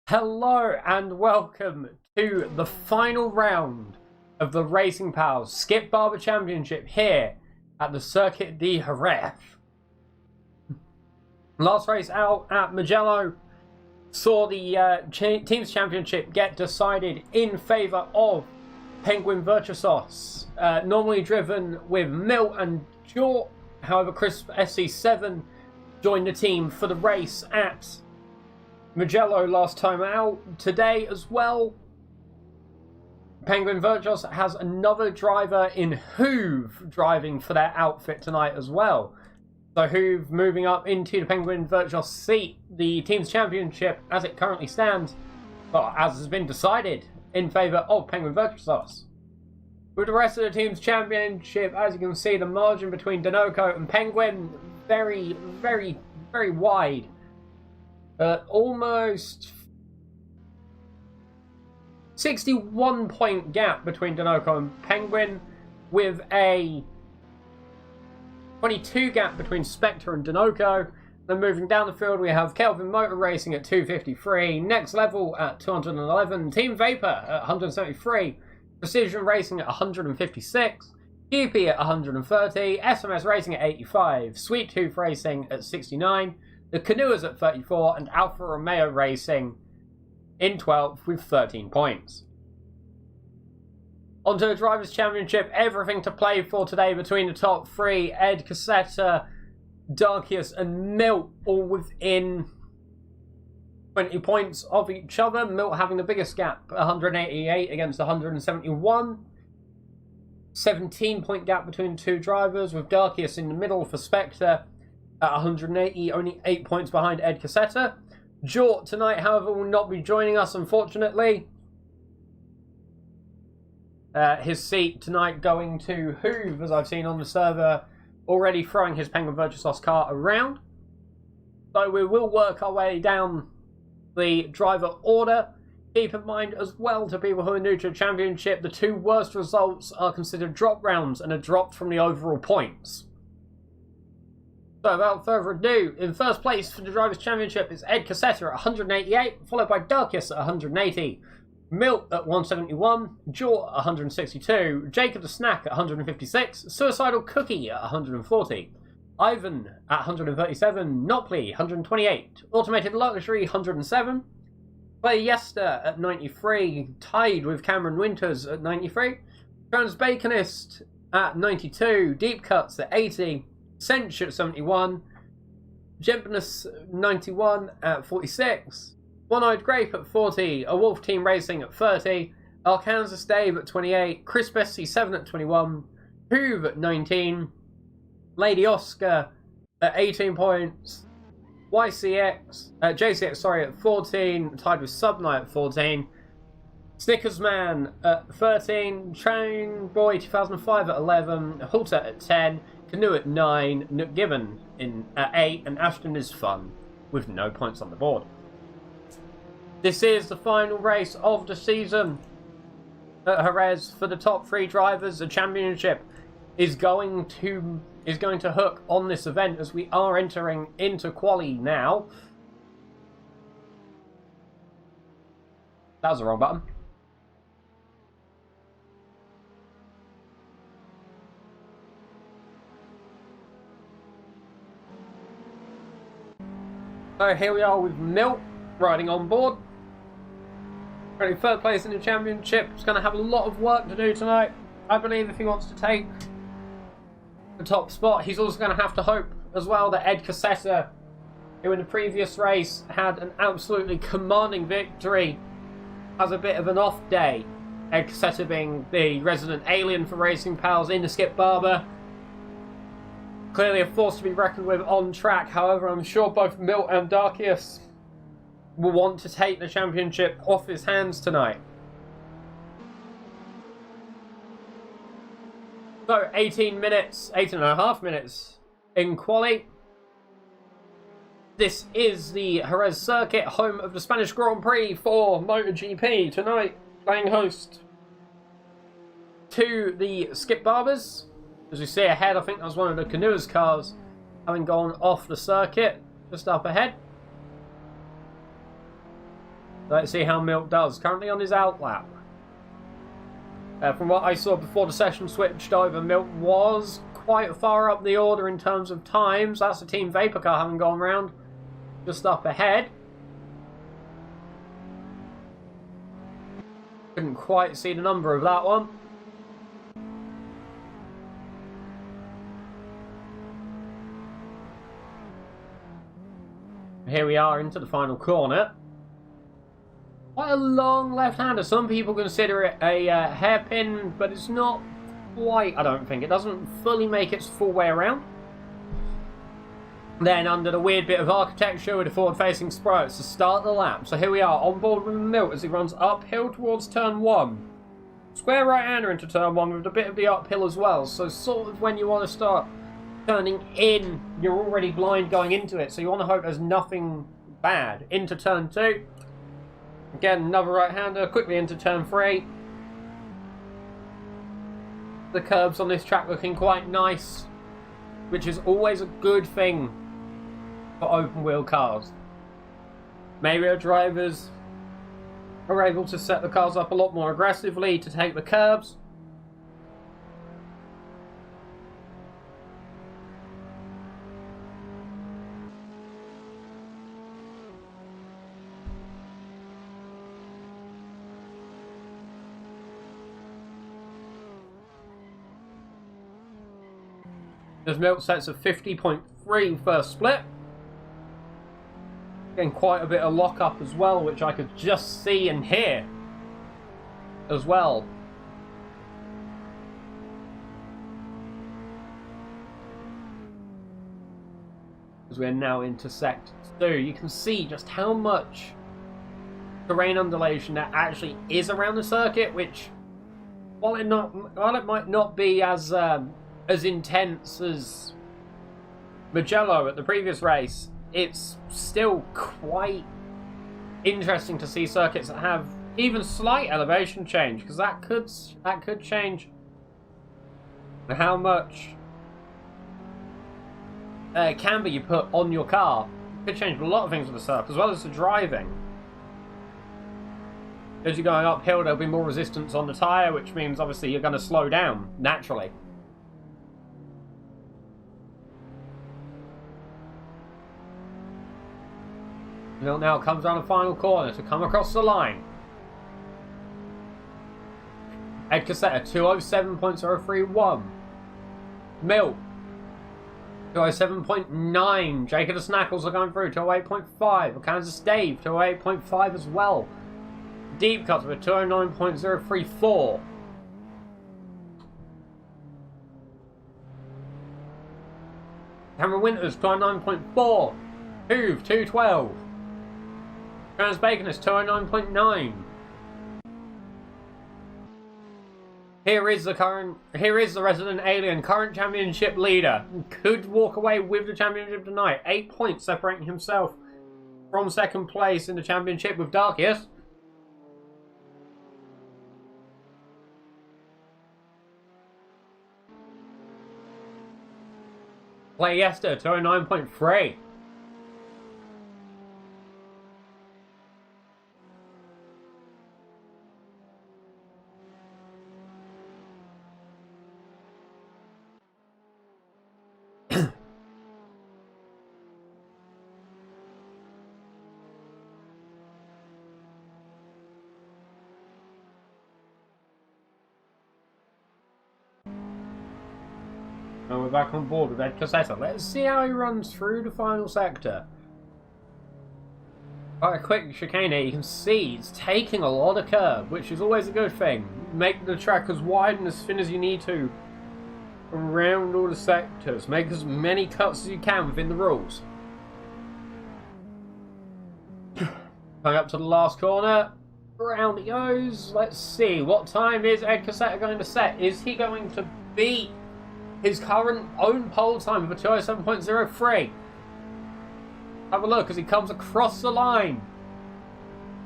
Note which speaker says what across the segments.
Speaker 1: Hello and welcome to the final round of the Racing Pals Skip Barber Championship here at the Circuit de Jerez. Last race out at Mugello saw the Teams Championship get decided in favour of Penguin Virtuosos, normally driven with Milt and Jort. However, Crisp SC7 joined the team for the race at Mugello last time out. Today as well, Penguin Virtuos has another driver in Hoove driving for their outfit tonight as well. So Hoove moving up into the Penguin Virtuos seat. The Teams Championship, as it currently stands, well, as has been decided, in favour of Penguin Virtuos. With the rest of the Teams Championship, as you can see, the margin between Dinoco and Penguin very, very, very wide. Almost 61 point gap between Dinoco and Penguin, with a 22 gap between Spectre and Dinoco. Then moving down the field, we have Kelvin Motor Racing at 253, Next Level at 211, Team Vapor at 173, Precision Racing at 156, QP at 130, SMS Racing at 85, Sweet Tooth Racing at 69, the Canoers at 34, and Alfa Romeo Racing in 12th with 13 points. Onto the Drivers' Championship, everything to play for today between the top three. Ed Cassetta, Darkius and Milt all within 20 points of each other. Milt having the biggest gap, 188 against 171. 17 point gap between the two drivers, with Darkius in the middle for Spectre at 180, only 8 points behind Ed Cassetta. Jort tonight, however, will not be joining us, unfortunately. His seat tonight going to Hoove, as I've seen on the server, already throwing his Penguin Virtuosos car around. So we will work our way down the driver order. Keep in mind as well, to people who are new to the championship, the two worst results are considered drop rounds and are dropped from the overall points. So without further ado, in first place for the Drivers' Championship is Ed Cassetta at 188, followed by Darkius at 180, Milt at 171, Jort at 162, Jacob the Snack at 156, Suicidal Cookie at 140, Ivan at 137, Nopley 128, Automated Luxury 107, Clay Yester at 93, tied with Cameron Winters at 93, Transbaconist at 92, Deep Cuts at 80, Cinch at 71, Jempness 91 at 46, One-Eyed Grape at 40, A Wolf Team Racing at 30, Arkansas Dave at 28, Crisp SC7 at 21, Hoove at 19, Lady Oscar at 18 points, JCX at 14, tied with Subnight at 14, Snickers Man at 13, Train Boy 2005 at 11, Halter at 10, Canoe at 9, Nook Gibbon at 8, and Ashton is Fun with no points on the board. This is the final race of the season at Jerez for the top three drivers. The championship is going to hook on this event as we are entering into quali now. That was the wrong button. So here we are with Milt riding on board. Running third place in the championship. He's going to have a lot of work to do tonight, I believe, if he wants to take the top spot. He's also going to have to hope as well that Ed Cassetta, who in the previous race had an absolutely commanding victory, has a bit of an off day. Ed Cassetta being the resident alien for Racing Pals in the Skip Barber. Clearly a force to be reckoned with on track. However, I'm sure both Milt and Darkius will want to take the championship off his hands tonight. So 18 and a half minutes in quali. This is the Jerez circuit, home of the Spanish Grand Prix for MotoGP. Tonight, playing host to the Skip Barbers. As we see ahead, I think that was one of the Canoers cars having gone off the circuit, just up ahead. Let's see how Milt does. Currently on his outlap. From what I saw before the session switched over, Milt was quite far up the order in terms of times. That's the Team Vapor car having gone round just up ahead. Couldn't quite see the number of that one. Here we are into the final corner. Quite a long left-hander. Some people consider it a hairpin, but it's not quite, I don't think. It doesn't fully make its full way around. Then under the weird bit of architecture with the forward-facing sprockets to start the lap. So here we are on board with Milt as he runs uphill towards turn 1. Square right-hander into turn 1 with a bit of the uphill as well. So sort of when you want to start turning in, you're already blind going into it. So you want to hope there's nothing bad. Into turn 2. Again, another right-hander, quickly into turn 3. The curbs on this track looking quite nice, which is always a good thing for open-wheel cars. Maybe the drivers are able to set the cars up a lot more aggressively to take the curbs. As Milt sets a 50.3 first split. Getting quite a bit of lock-up as well, which I could just see and hear as well. As we're now into Sector 2, you can see just how much terrain undulation there actually is around the circuit, which, while it might not be as intense as Mugello at the previous race, it's still quite interesting to see circuits that have even slight elevation change, because that could change how much camber you put on your car. It could change a lot of things with the circuit, as well as the driving. As you're going uphill, there'll be more resistance on the tyre, which means obviously you're going to slow down naturally. Milt now comes around the final corner to come across the line. Ed Cassetta, 207.031. Milt, 207.9. Jacob the Snackles are going through, 208.5. Kansas Dave, 208.5 as well. Deep Cuts with 209.034. Cameron Winters, 209.4. Hoove, 212. Trans Bacon is 209.9. Here is the resident alien, current championship leader. Could walk away with the championship tonight. 8 points separating himself from second place in the championship with Darkius. Play Yester, 209.3. And we're back on board with Ed Cassetta. Let's see how he runs through the final sector. Quite a quick chicane here. You can see he's taking a lot of curb, which is always a good thing. Make the track as wide and as thin as you need to around all the sectors. Make as many cuts as you can within the rules. Coming up to the last corner. Round he goes. Let's see. What time is Ed Cassetta going to set? Is he going to beat his current own pole time of a 207.03? Have a look as he comes across the line.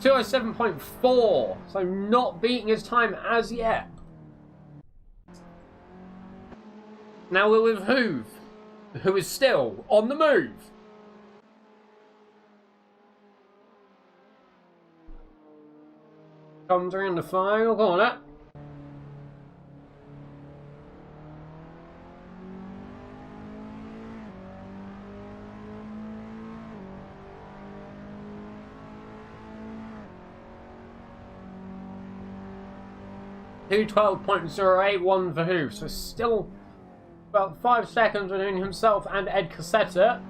Speaker 1: 207.4. So not beating his time as yet. Now we're with Hoove, who is still on the move. Comes around the final corner. .212.081 for Hoof, so still about 5 seconds between himself and Ed Cassetta.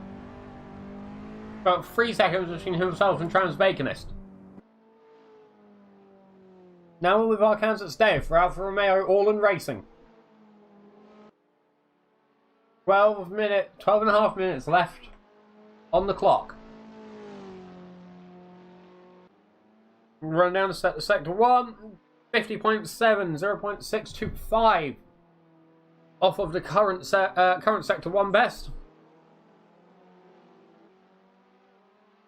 Speaker 1: About 3 seconds between himself and Trans Baconist. Now we're with Arkansas Dave for Alfa Romeo All-In Racing. 12 and a half minutes left on the clock. Run down to sector 1. 50.7, 0.625 off of the current sector 1 best.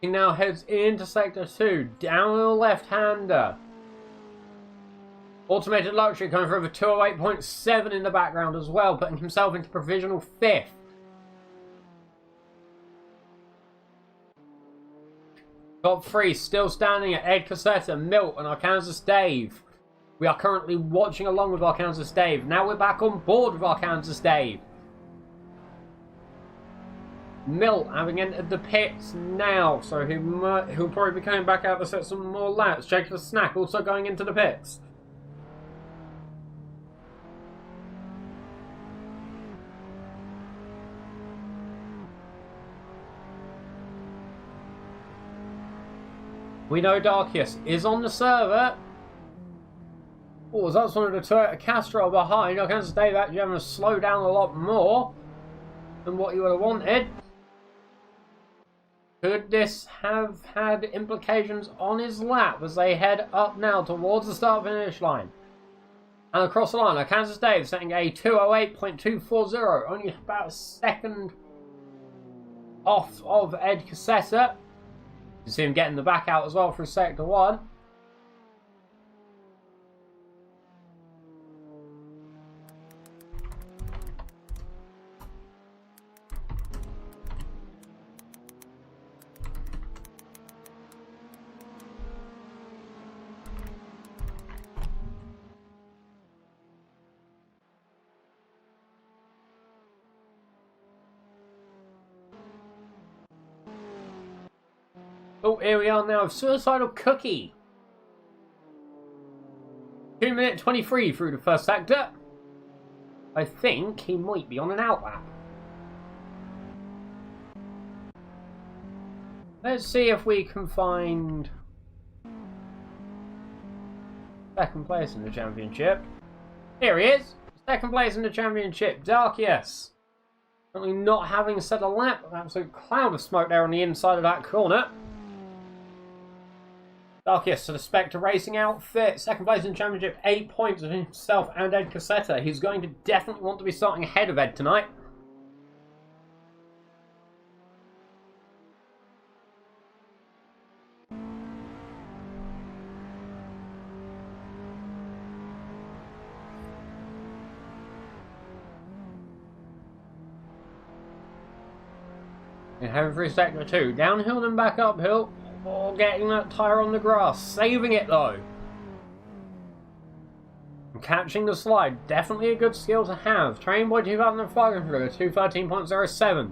Speaker 1: He now heads into sector 2, downhill left-hander. Automated Luxury coming for over 208.7 in the background as well, putting himself into provisional 5th. Top 3 still standing at Ed Cassetta, Milt and Arkansas Dave. We are currently watching along with Arkansas Dave. Now we're back on board with Arkansas Dave. Milt having entered the pits now, so he'll probably be coming back out to set some more laps. Jake the Snack also going into the pits. We know Darkius is on the server. Oh, that's one of the Toyota Castro behind. Arkansas Dave actually having to slow down a lot more than what you would have wanted. Could this have had implications on his lap as they head up now towards the start-finish line? And across the line, Arkansas Dave setting a 208.240, only about a second off of Ed Cassetta. You see him getting the back out as well through sector 1. Oh, here we are now with Suicidal Cookie. 2 minute 23 through the first sector. I think he might be on an outlap. Let's see if we can find second place in the championship. Here he is. Second place in the championship. Darkius. Currently not having set a lap. An absolute cloud of smoke there on the inside of that corner. Darkius to the Spectre Racing outfit. Second place in the championship. 8 points of himself and Ed Cassetta. He's going to definitely want to be starting ahead of Ed tonight. And heading through sector 2. Downhill and back uphill. Oh, getting that tyre on the grass. Saving it though. And catching the slide. Definitely a good skill to have. Train Boy 2005 through 213.07.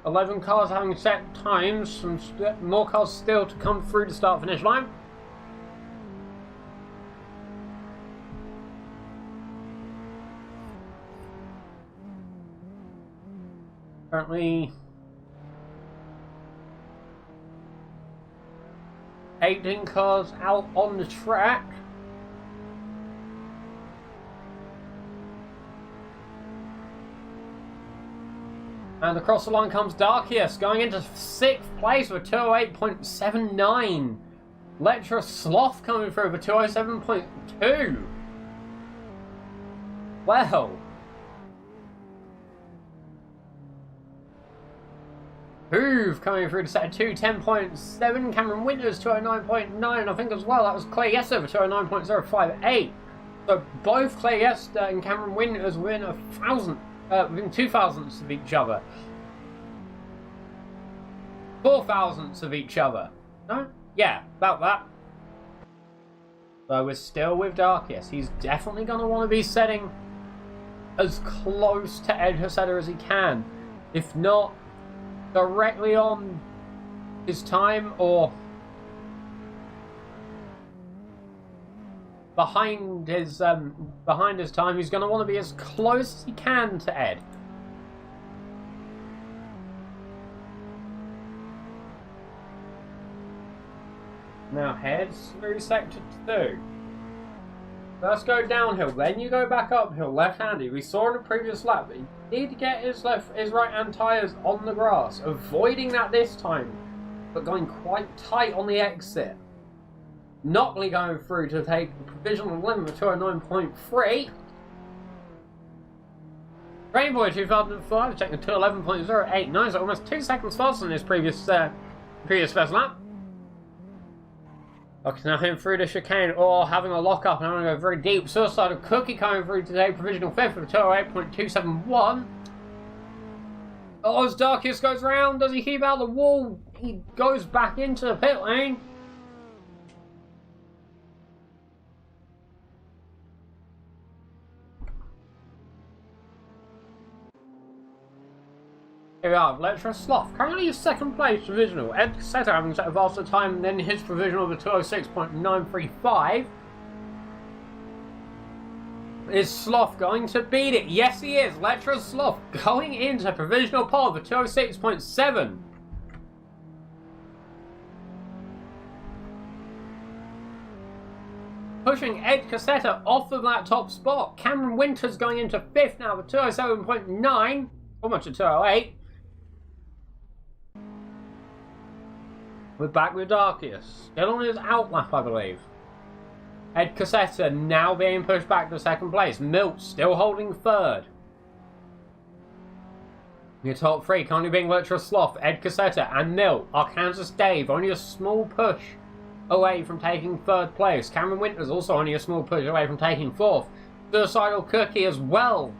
Speaker 1: $11 cars having set times. Some more cars still to come through the start-finish line. Currently 18 cars out on the track. And across the line comes Darkius, going into 6th place with 208.79. Lecturer Sloth coming through with 207.2. Well. Hoove coming through to set 210.7. Cameron Winters 209.9. I think as well that was Clay Yesso for 209.058. So both Clay Yester and Cameron Winters within within 2 thousandths of each other. 4 thousandths of each other. No? Yeah, about that. So we're still with Darkius. He's definitely going to want to be setting as close to Ed Assetto as he can. If not directly on his time or behind his time, he's going to want to be as close as he can to Ed. Now heads through sector 2. First go downhill, then you go back uphill, left-handed. We saw in the previous lap that he did get his right-hand tyres on the grass, avoiding that this time, but going quite tight on the exit. Knockley going through to take the provisional limit of 209.3. Rainboy 2005 taking 211.089, so almost 2 seconds faster than his previous first lap. Okay, now him through the chicane, or having a lock up and having a very deep suicidal Cookie coming through today, provisional 5th with 208.271. Oh, as Darkius goes round, does he keep out the wall? He goes back into the pit lane. Here we are, Lecturer Sloth. Currently in second place provisional. Ed Assetto having set a faster time than his provisional of a 206.935. Is Sloth going to beat it? Yes, he is. Lecturer Sloth going into provisional pole of a 206.7. Pushing Ed Assetto off of that top spot. Cameron Winters going into 5th now with 207.9. Almost a 208. We're back with Darkius. Still on his outlap, I believe. Ed Assetto now being pushed back to second place. Milt still holding 3rd. Your top 3 currently being Lecturer Sloth, Ed Assetto, and Milt. Arkansas Dave only a small push away from taking 3rd place. Cameron Winters also only a small push away from taking 4th. Suicidal Cookie as well,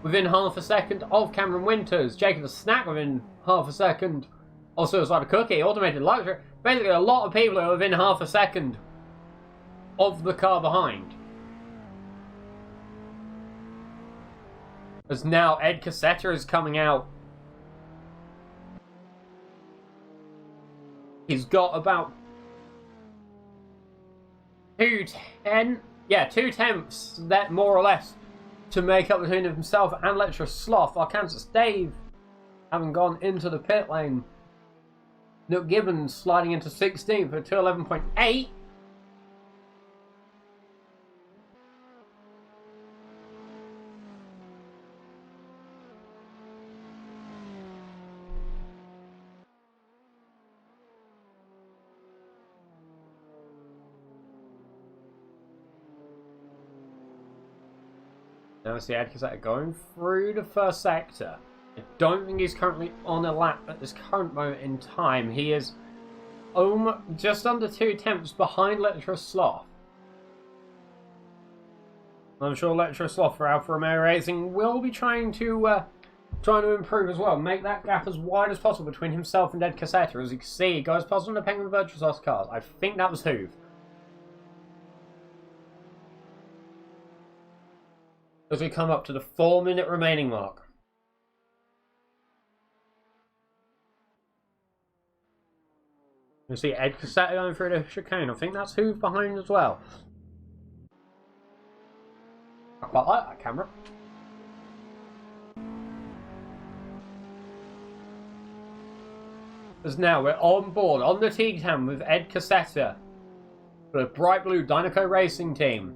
Speaker 1: within half a second of Cameron Winters. Jacob the Snack within half a second. Also, it's like a Cookie, Automated Luxury. Basically, a lot of people are within half a second of the car behind. As now Ed Assetto is coming out. He's got about 210. Yeah, 2 tenths, that more or less, to make up between himself and Lecturer Sloth. Arkansas Dave having gone into the pit lane. Nook Gibbons sliding into 16th for 211.8. Now I see Ed Assetto going through the first sector. I don't think he's currently on a lap at this current moment in time. He is just under 2 tenths behind Lecturer Sloth. I'm sure Lecturer Sloth for Alfa Romeo Racing will be trying to improve as well. Make that gap as wide as possible between himself and Ed Assetto. As you can see, he goes past on the Penguin Virtuosos cars. I think that was Hoove. As we come up to the 4-minute remaining mark. You see Ed Assetto going through the chicane. I think that's Hoove behind as well. I quite like that camera. As now we're on board on the T-Cam with Ed Assetto for the Bright Blue Dynaco Racing team.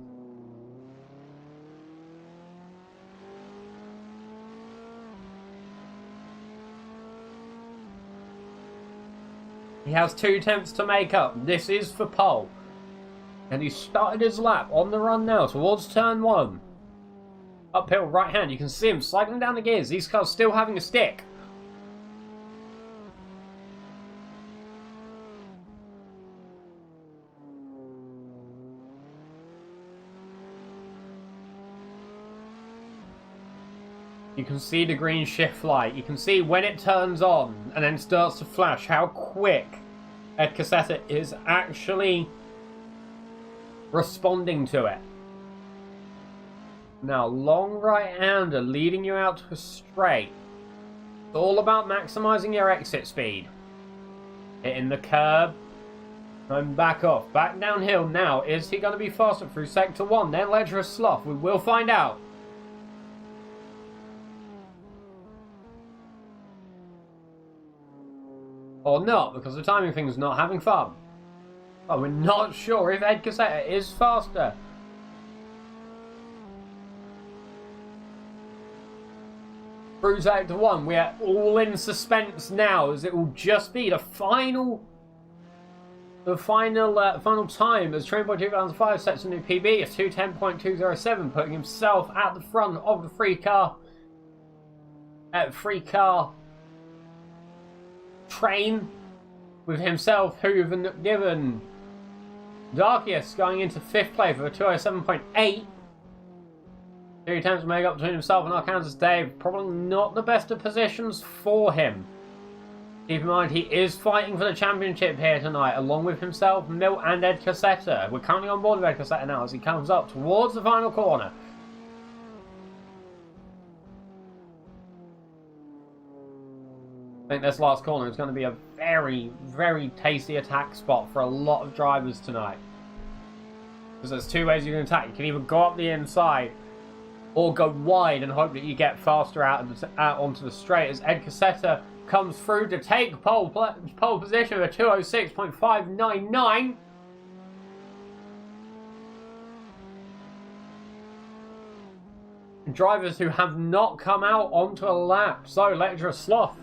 Speaker 1: He has 2 tenths to make up. This is for pole. And he started his lap on the run now towards turn 1. Uphill right hand. You can see him cycling down the gears. These cars still having a stick. You can see the green shift light. You can see when it turns on and then starts to flash how quick Ed Cassetta is actually responding to it. Now, long right-hander leading you out to a straight. It's all about maximising your exit speed. Hitting the curb. And back off. Back downhill now. Is he going to be faster through Sector 1? Then Legendary Sloth. We will find out. Or not, because the timing thing's not having fun. But we're not sure if Ed Cassetta is faster. Through Sector 1, we are all in suspense now, as it will just be the final time as Trainboy 2005 sets a new PB of 2:10.207, putting himself at the front of the free car train, with himself, Hoover, and Given. Darkius going into 5th place for a 2:07.8. 2 attempts to make up between himself and Arkansas Dave. Probably not the best of positions for him. Keep in mind, he is fighting for the championship here tonight, along with himself, Milt, and Ed Cassetta. We're currently on board with Ed Cassetta now as he comes up towards the final corner. I think this last corner is going to be a very, very tasty attack spot for a lot of drivers tonight. Because there's 2 ways you can attack. You can either go up the inside or go wide and hope that you get faster out onto the straight, as Ed Cassetta comes through to take pole position with a 2:06.599. Drivers who have not come out onto a lap. So, Lecturer Sloth.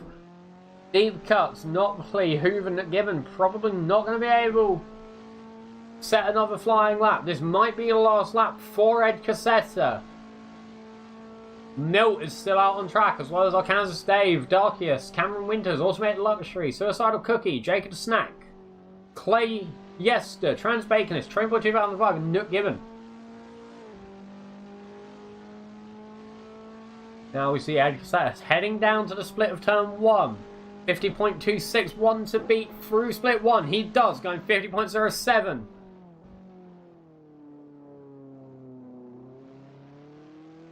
Speaker 1: Deep cuts, not plea. Hoover and Gibbon probably not going to be able to set another flying lap. This might be the last lap for Ed Cassetta. Milt is still out on track, as well as Arkansas Dave, Darkius, Cameron Winters, Automated Luxury, Suicidal Cookie, Jacob Snack, Clay Yester, Trans Baconist, Trainboy 2005, and Nook Gibbon. Now we see Ed Cassetta heading down to the split of turn 1. 50.261 to beat through split 1. He does, going 50.07.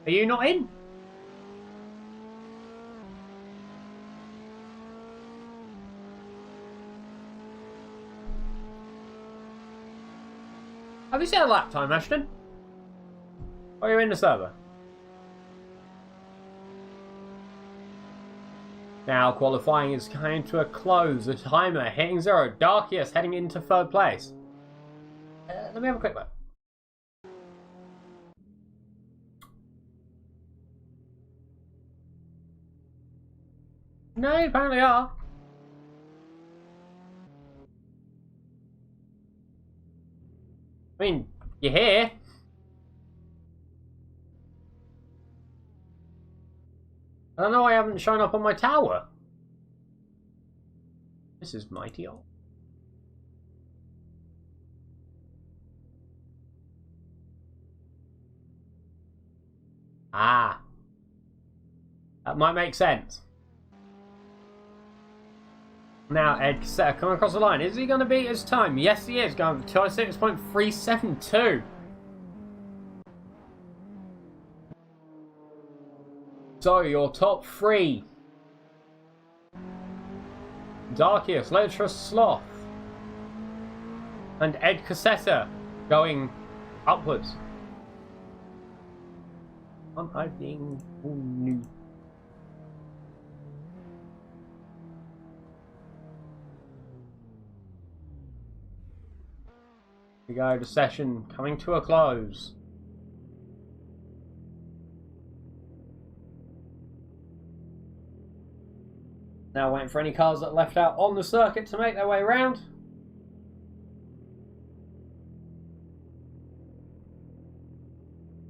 Speaker 1: Are you not in? Have you set a lap time, Ashton? Or are you in the server? Now qualifying is coming to a close. The timer hitting 0. Darkius heading into 3rd place. Let me have a quick look. No, you apparently are. I mean, you're here. I don't know why I haven't shown up on my tower. This is mighty old. Ah. That might make sense. Now, Ed Cassetta coming across the line. Is he going to beat his time? Yes, he is. Going for 2:06.372. So, your top 3. Darkius, Lecherous Sloth, and Ed Cassetta going upwards. Aren't I being all new? We go, the session coming to a close. Now waiting for any cars that left out on the circuit to make their way around.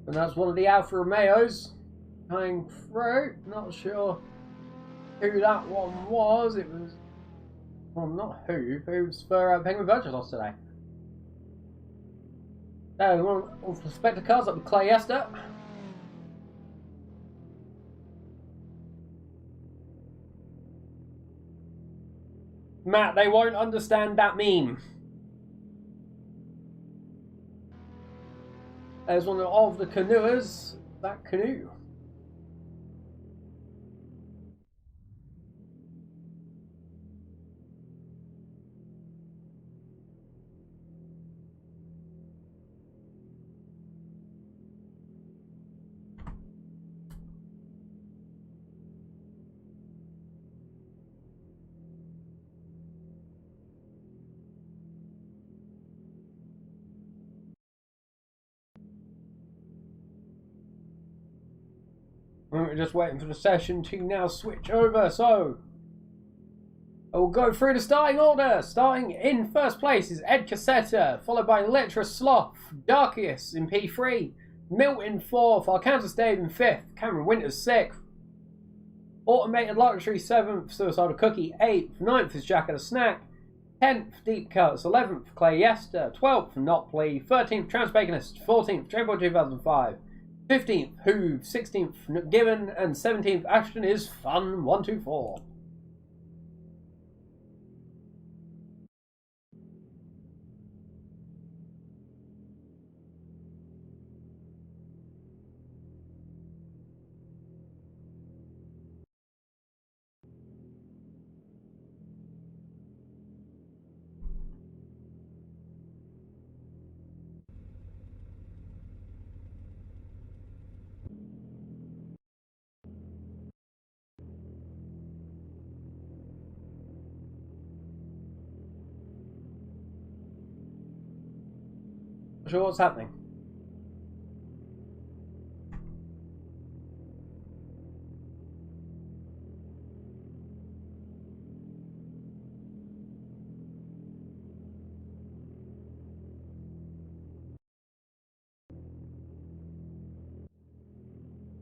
Speaker 1: And that's one of the Alfa Romeos coming through. Not sure who that one was. It was, well, not who. Who's for Penguin Virtuos today. Now, one of the Spectre cars up with Clay Esther. Matt, they won't understand that meme. There's one of the canoers. That canoe. We're just waiting for the session to now switch over, so we'll go through the starting order. Starting in first place is Ed Cassetta, followed by Letra Sloth, Darkius in P3, Milt in 4th, Arkansas Dave in 5th, Cameron Winters 6th, Automated Luxury 7th, Suicidal Cookie 8th, 9th is Jack and a Snack, 10th Deep Cuts, 11th Clay Yester, 12th Notpley, 13th Transbaconist, 14th Chamber 2005, 15th Hoove, 16th Given, and 17th Ashton is Fun 124. Not sure what's happening.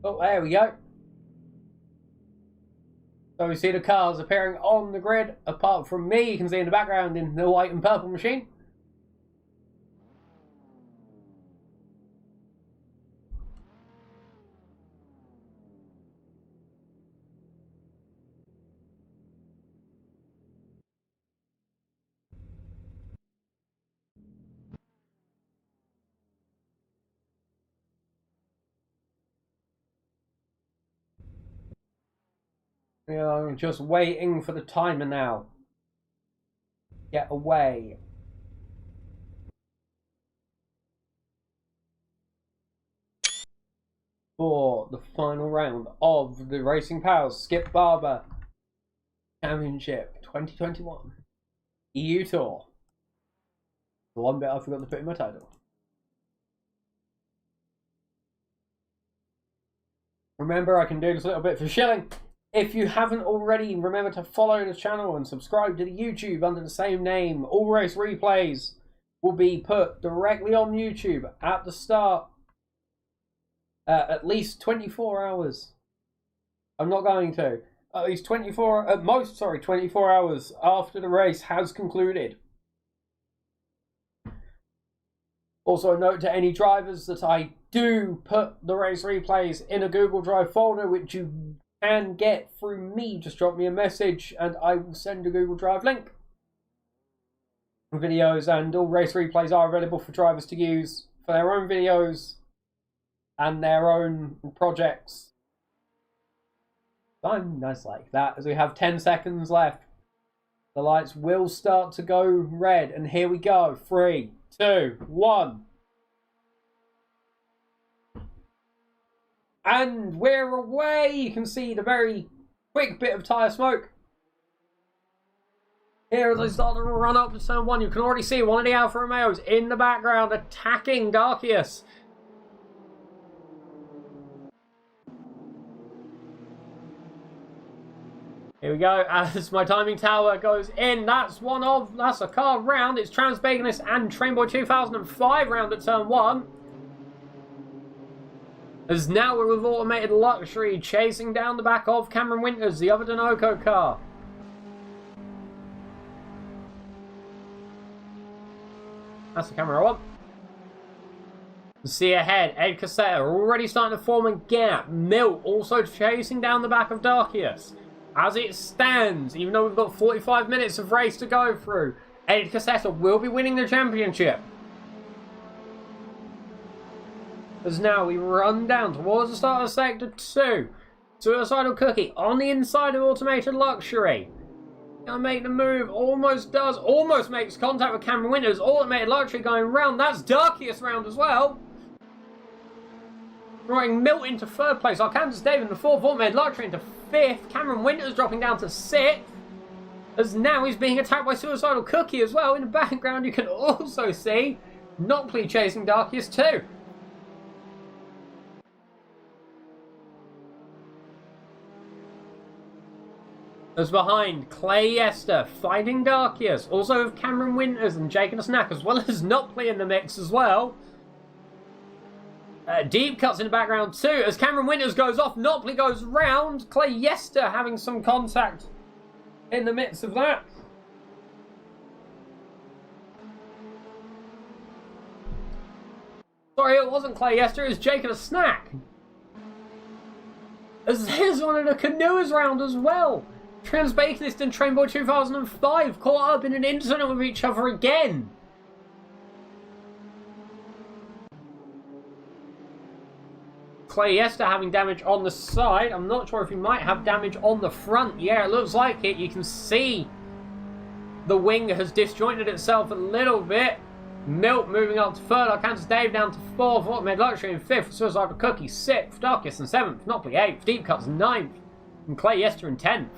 Speaker 1: Oh, there we go. So we see the cars appearing on the grid. Apart from me, you can see in the background in the white and purple machine. I'm just waiting for the timer now. Get away. For the final round of the Racing Pals Skip Barber Championship 2021 EU Tour. The one bit I forgot to put in my title. Remember, I can do this a little bit for shilling. If you haven't already, remember to follow the channel and subscribe to the YouTube under the same name. All race replays will be put directly on YouTube at the start. At least 24 hours. I'm not going to. At least 24 hours after the race has concluded. Also, a note to any drivers that I do put the race replays in a Google Drive folder, which you can get through me. Just drop me a message and I will send a Google Drive link. Videos and all race replays are available for drivers to use for their own videos and their own projects. I'm nice like that. As we have 10 seconds left, the lights will start to go red, and here we go. 3, 2, 1. And we're away. You can see the very quick bit of tyre smoke. Here as I start to run up to turn 1, you can already see one of the Alfa Romeos in the background attacking Darkius. Here we go, as my timing tower goes in. That's a car round. It's Transbaconist and Trainboy 2005 round at turn 1. As now we're with Automated Luxury chasing down the back of Cameron Winters, the other Dinoco car. That's the camera I want. See ahead, Ed Cassetta already starting to form a gap. Milt also chasing down the back of Darkius. as it stands, even though we've got 45 minutes of race to go through, Assetto will be winning the championship. As now we run down towards the start of Sector 2. Suicidal Cookie on the inside of Automated Luxury. Gonna make the move, almost makes contact with Cameron Winters. Automated Luxury going round, that's Darkiest round as well. Throwing Milt into 3rd place, Arkansas Dave in the 4th, Automated Luxury into 5th. Cameron Winters dropping down to 6th. As now he's being attacked by Suicidal Cookie as well. In the background you can also see Nopley chasing Darkiest too. As behind, Clay Yester fighting Darkiest. Also with Cameron Winters and Jake and a Snack, as well as Nopley in the mix as well. Deep cuts in the background too. As Cameron Winters goes off, Nopley goes round. Clay Yester having some contact in the midst of that. Sorry, it wasn't Clay Yester, it was Jake and a Snack. As there's one of the canoers round as well. Transbaconist and Trainboy 2005 caught up in an incident with each other again. Clay Yester having damage on the side. I'm not sure if he might have damage on the front. Yeah, it looks like it. You can see the wing has disjointed itself a little bit. Milt moving up to 3rd. Arkansas Dave down to 4th. Automated Luxury in 5th. Suicidal Cookie 6th. Darkiest in 7th. Nopley 8th. Deep Cuts 9th. And Clay Yester in 10th.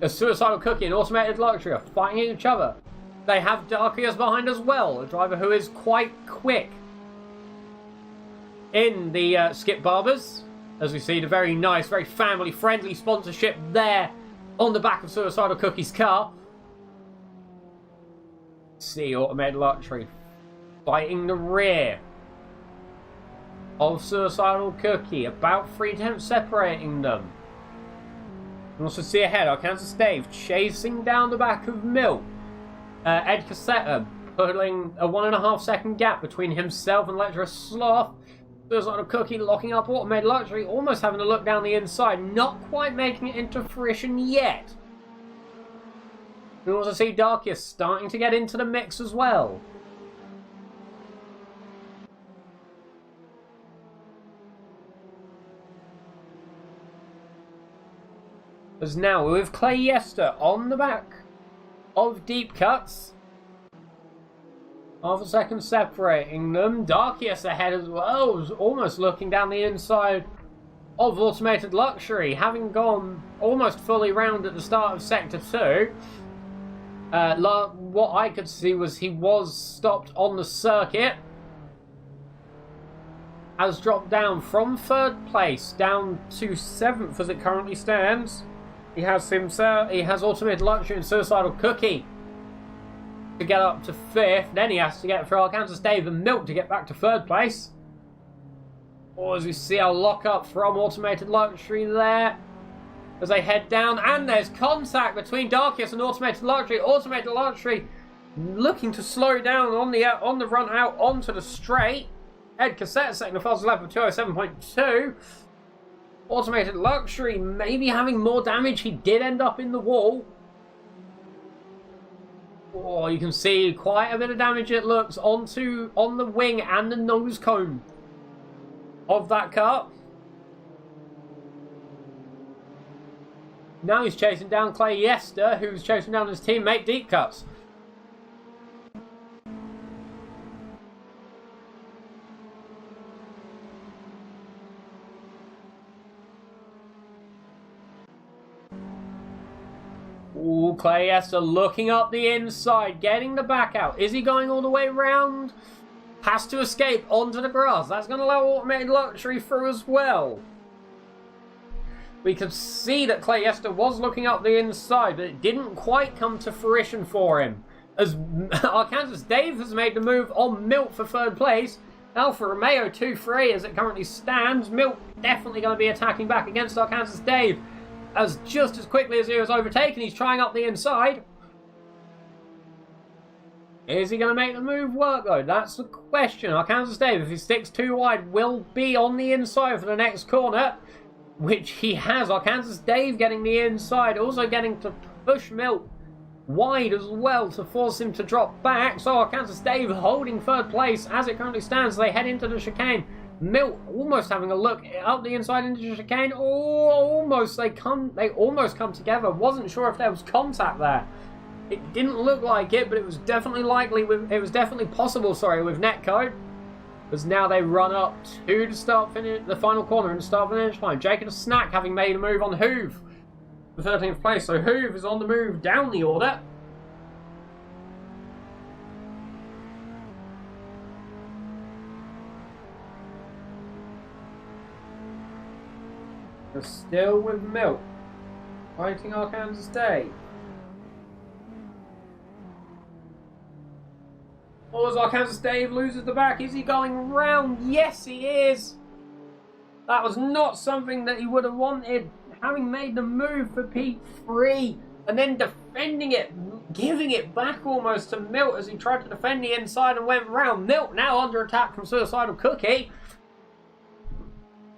Speaker 1: A Suicidal Cookie and Automated Luxury are fighting each other. They have Darkiest behind as well, a driver who is quite quick in the Skip Barbers. As we see the very nice, very family-friendly sponsorship there on the back of Suicidal Cookie's car. See Automated Luxury fighting the rear of Suicidal Cookie, about 3/10 separating them. You can also see ahead, Arkansas Dave chasing down the back of Milt. Ed Cassetta putting a 1.5 second gap between himself and Lecturer Sloth. Suicidal Cookie locking up Automated Luxury, almost having a look down the inside, not quite making it into fruition yet. You can also see Darkiest starting to get into the mix as well. As now with Clay Yester on the back of Deep Cuts. 1/2 second separating them. Darkiest ahead as well, almost looking down the inside of Automated Luxury, having gone almost fully round at the start of Sector 2. What I could see was he was stopped on the circuit. Has dropped down from 3rd place down to 7th as it currently stands. He has Automated Luxury and Suicidal Cookie to get up to 5th. Then he has to get through Arkansas Dave and Milk to get back to 3rd place. Or as we see a lock up from Automated Luxury there as they head down. And there's contact between Darkiest and Automated Luxury. Automated Luxury looking to slow down on the run out onto the straight. Ed Cassette setting the fastest lap of 207.2. Automated Luxury maybe having more damage. He did end up in the wall. Oh, you can see quite a bit of damage it looks on the wing and the nose cone of that car. Now he's chasing down Clay Yester, who's chasing down his teammate Deep Cuts. Ooh, Clay Yester looking up the inside, getting the back out. Is he going all the way round? Has to escape onto the grass. That's going to allow Automated Luxury through as well. We could see that Clay Yester was looking up the inside, but it didn't quite come to fruition for him. As Arkansas Dave has made the move on Milt for 3rd place. Alfa Romeo 2-3 as it currently stands. Milt definitely going to be attacking back against Arkansas Dave. As just as quickly as he was overtaken, he's trying up the inside. Is he going to make the move work, though? That's the question. Arkansas Dave, if he sticks too wide, will be on the inside for the next corner, which he has. Arkansas Dave getting the inside, also getting to push Milt wide as well to force him to drop back. So Arkansas Dave holding third place as it currently stands. They head into the chicane. Milt almost having a look up the inside into the chicane. Oh, almost. They almost come together. Wasn't sure if there was contact there. It didn't look like it, but it was definitely possible, with netcode. Because now they run up to the final corner and start finish line. Jake and Snack having made a move on Hoove for 13th place. So Hoove is on the move down the order. They're still with Milt, fighting Arkansas Dave. Or as Arkansas Dave loses the back, is he going round? Yes, he is. That was not something that he would have wanted. Having made the move for P3 and then defending it, giving it back almost to Milt as he tried to defend the inside and went round. Milt now under attack from Suicidal Cookie.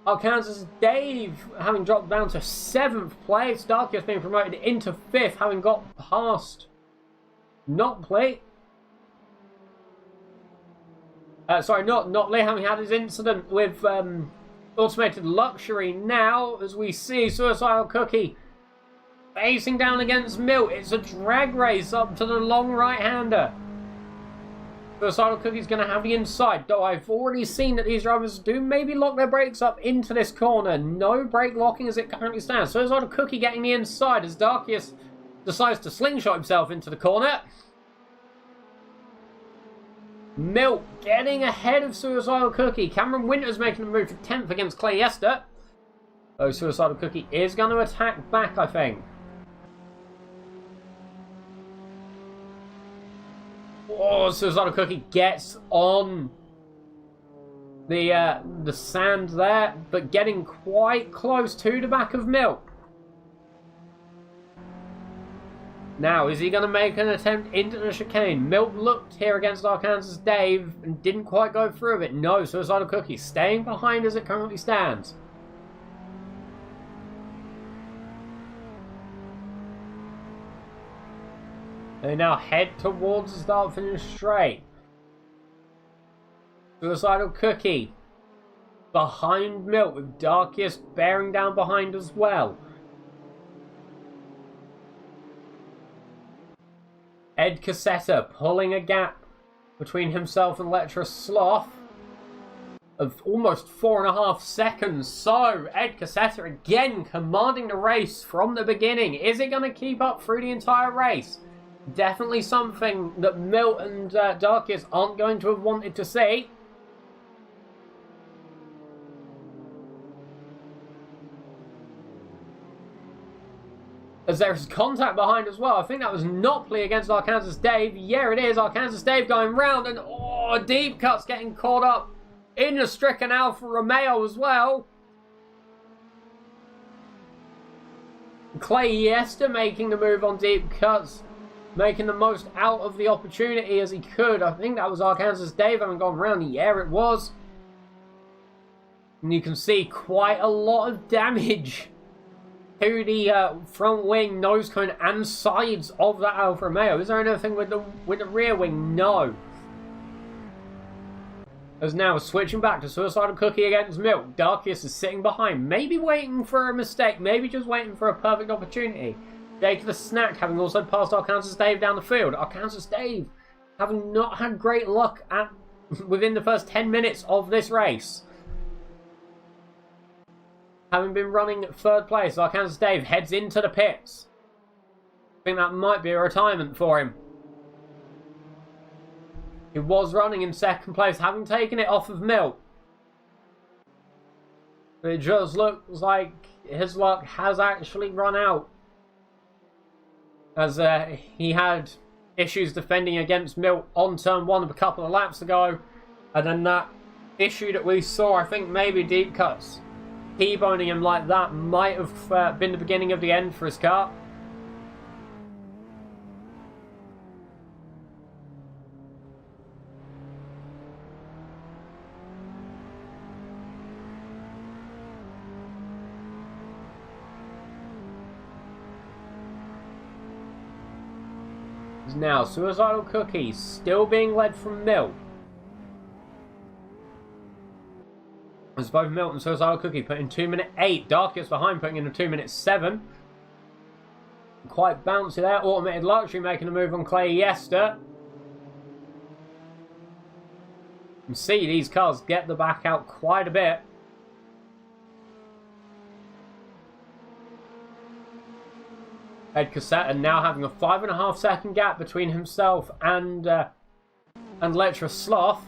Speaker 1: Arkansas Dave having dropped down to 7th place. Darkius being promoted into 5th, having got past Not Lee, having had his incident with Automated Luxury. Now, as we see Suicidal Cookie facing down against Milt. It's a drag race up to the long right-hander. Suicidal Cookie's going to have the inside, though I've already seen that these drivers do maybe lock their brakes up into this corner. No brake locking as it currently stands. Suicidal Cookie getting the inside as Darkius decides to slingshot himself into the corner. Milt getting ahead of Suicidal Cookie. Cameron Winters making the move for 10th against Clay Yester. Oh, Suicidal Cookie is going to attack back, I think. Oh, Suicidal Cookie gets on the sand there, but getting quite close to the back of Milt. Now, is he going to make an attempt into the chicane? Milt looked here against Arkansas Dave and didn't quite go through with it. No, Suicidal Cookie staying behind as it currently stands. They now head towards the start-finish straight. Suicidal Cookie behind Milt with Darkius bearing down behind as well. Ed Cassetta pulling a gap between himself and Letra Sloth of almost 4.5 seconds. So, Ed Cassetta again commanding the race from the beginning. Is it going to keep up through the entire race? Definitely something that Milt and Darkius aren't going to have wanted to see. As there is contact behind as well. I think that was Nopley against Arkansas Dave. Yeah, it is. Arkansas Dave going round. And, oh, Deep Cuts getting caught up in the stricken Alfa Romeo as well. Clay Yester making the move on Deep Cuts. Making the most out of the opportunity as he could. I think that was Arkansas Dave having gone round. Yeah, it was. And you can see quite a lot of damage to the front wing, nose cone, and sides of that Alfa Romeo. Is there anything with the rear wing? No. As now switching back to Suicidal Cookie against Milt. Darkius is sitting behind, maybe waiting for a mistake, maybe just waiting for a perfect opportunity. Jake the Snack having also passed Arkansas Dave down the field. Arkansas Dave having not had great luck within the first 10 minutes of this race. Having been running third place, Arkansas Dave heads into the pits. I think that might be a retirement for him. He was running in second place, having taken it off of Milt. But it just looks like his luck has actually run out. As he had issues defending against Milt on turn 1 a couple of laps ago. And then that issue that we saw, I think maybe Deep Cuts T-boning him like that might have been the beginning of the end for his car. Now, Suicidal Cookie still being led from Milt. As both Milt and Suicidal Cookie put in 2:08. Darkius behind putting in a 2:07. Quite bouncy there. Automated Luxury making a move on Clay Yester. You can see these cars get the back out quite a bit. Ed Cassetta now having a 5.5 second gap between himself and Letra Sloth.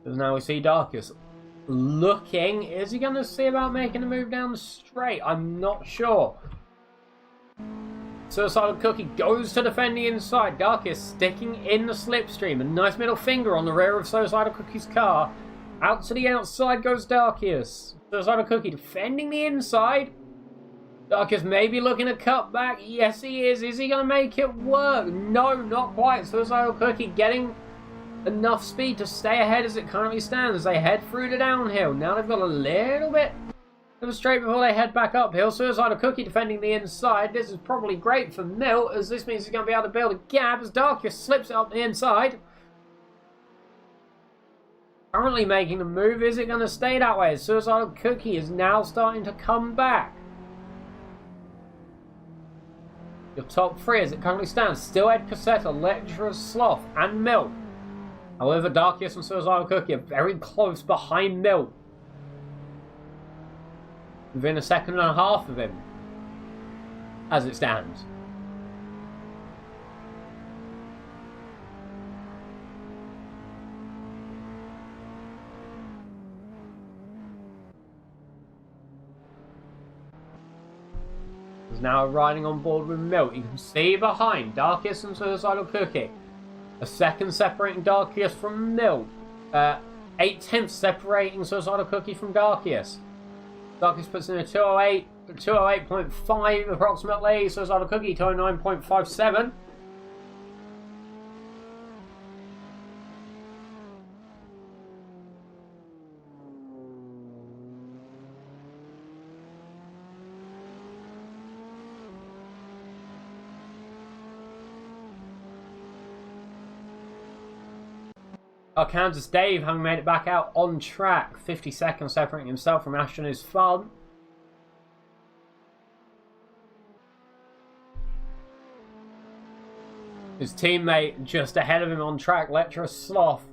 Speaker 1: Because now we see Darkus looking. Is he going to see about making a move down the straight? I'm not sure. Suicidal Cookie goes to defend the inside. Darkus sticking in the slipstream. A nice middle finger on the rear of Suicidal Cookie's car. Out to the outside goes Darkus. Suicidal Cookie defending the inside. Darkus maybe looking to cut back. Yes, he is. Is he going to make it work? No, not quite. Suicidal Cookie getting enough speed to stay ahead as it currently stands as they head through the downhill. Now they've got a little bit of a straight before they head back uphill. Suicidal Cookie defending the inside. This is probably great for Milt, as this means he's going to be able to build a gap as Darkus slips it up the inside. Currently making the move. Is it going to stay that way? Suicidal Cookie is now starting to come back. Your top three as it currently stands. Still Ed Cassetta, Lecturer Sloth, and Milt. However, Darkius and Suicidal Cookie are very close behind Milt. Within a second and a half of him. As it stands. Now riding on board with Milt. You can see behind Darkius and Suicidal Cookie. A second separating Darkius from Milt. 8/10 separating Suicidal Cookie from Darkius. Darkius puts in a 208, 208.5 approximately. Suicidal Cookie 209.57. Kansas Dave having made it back out on track. 50 seconds separating himself from Ashton's Fun. His teammate just ahead of him on track, Lecturer Sloth.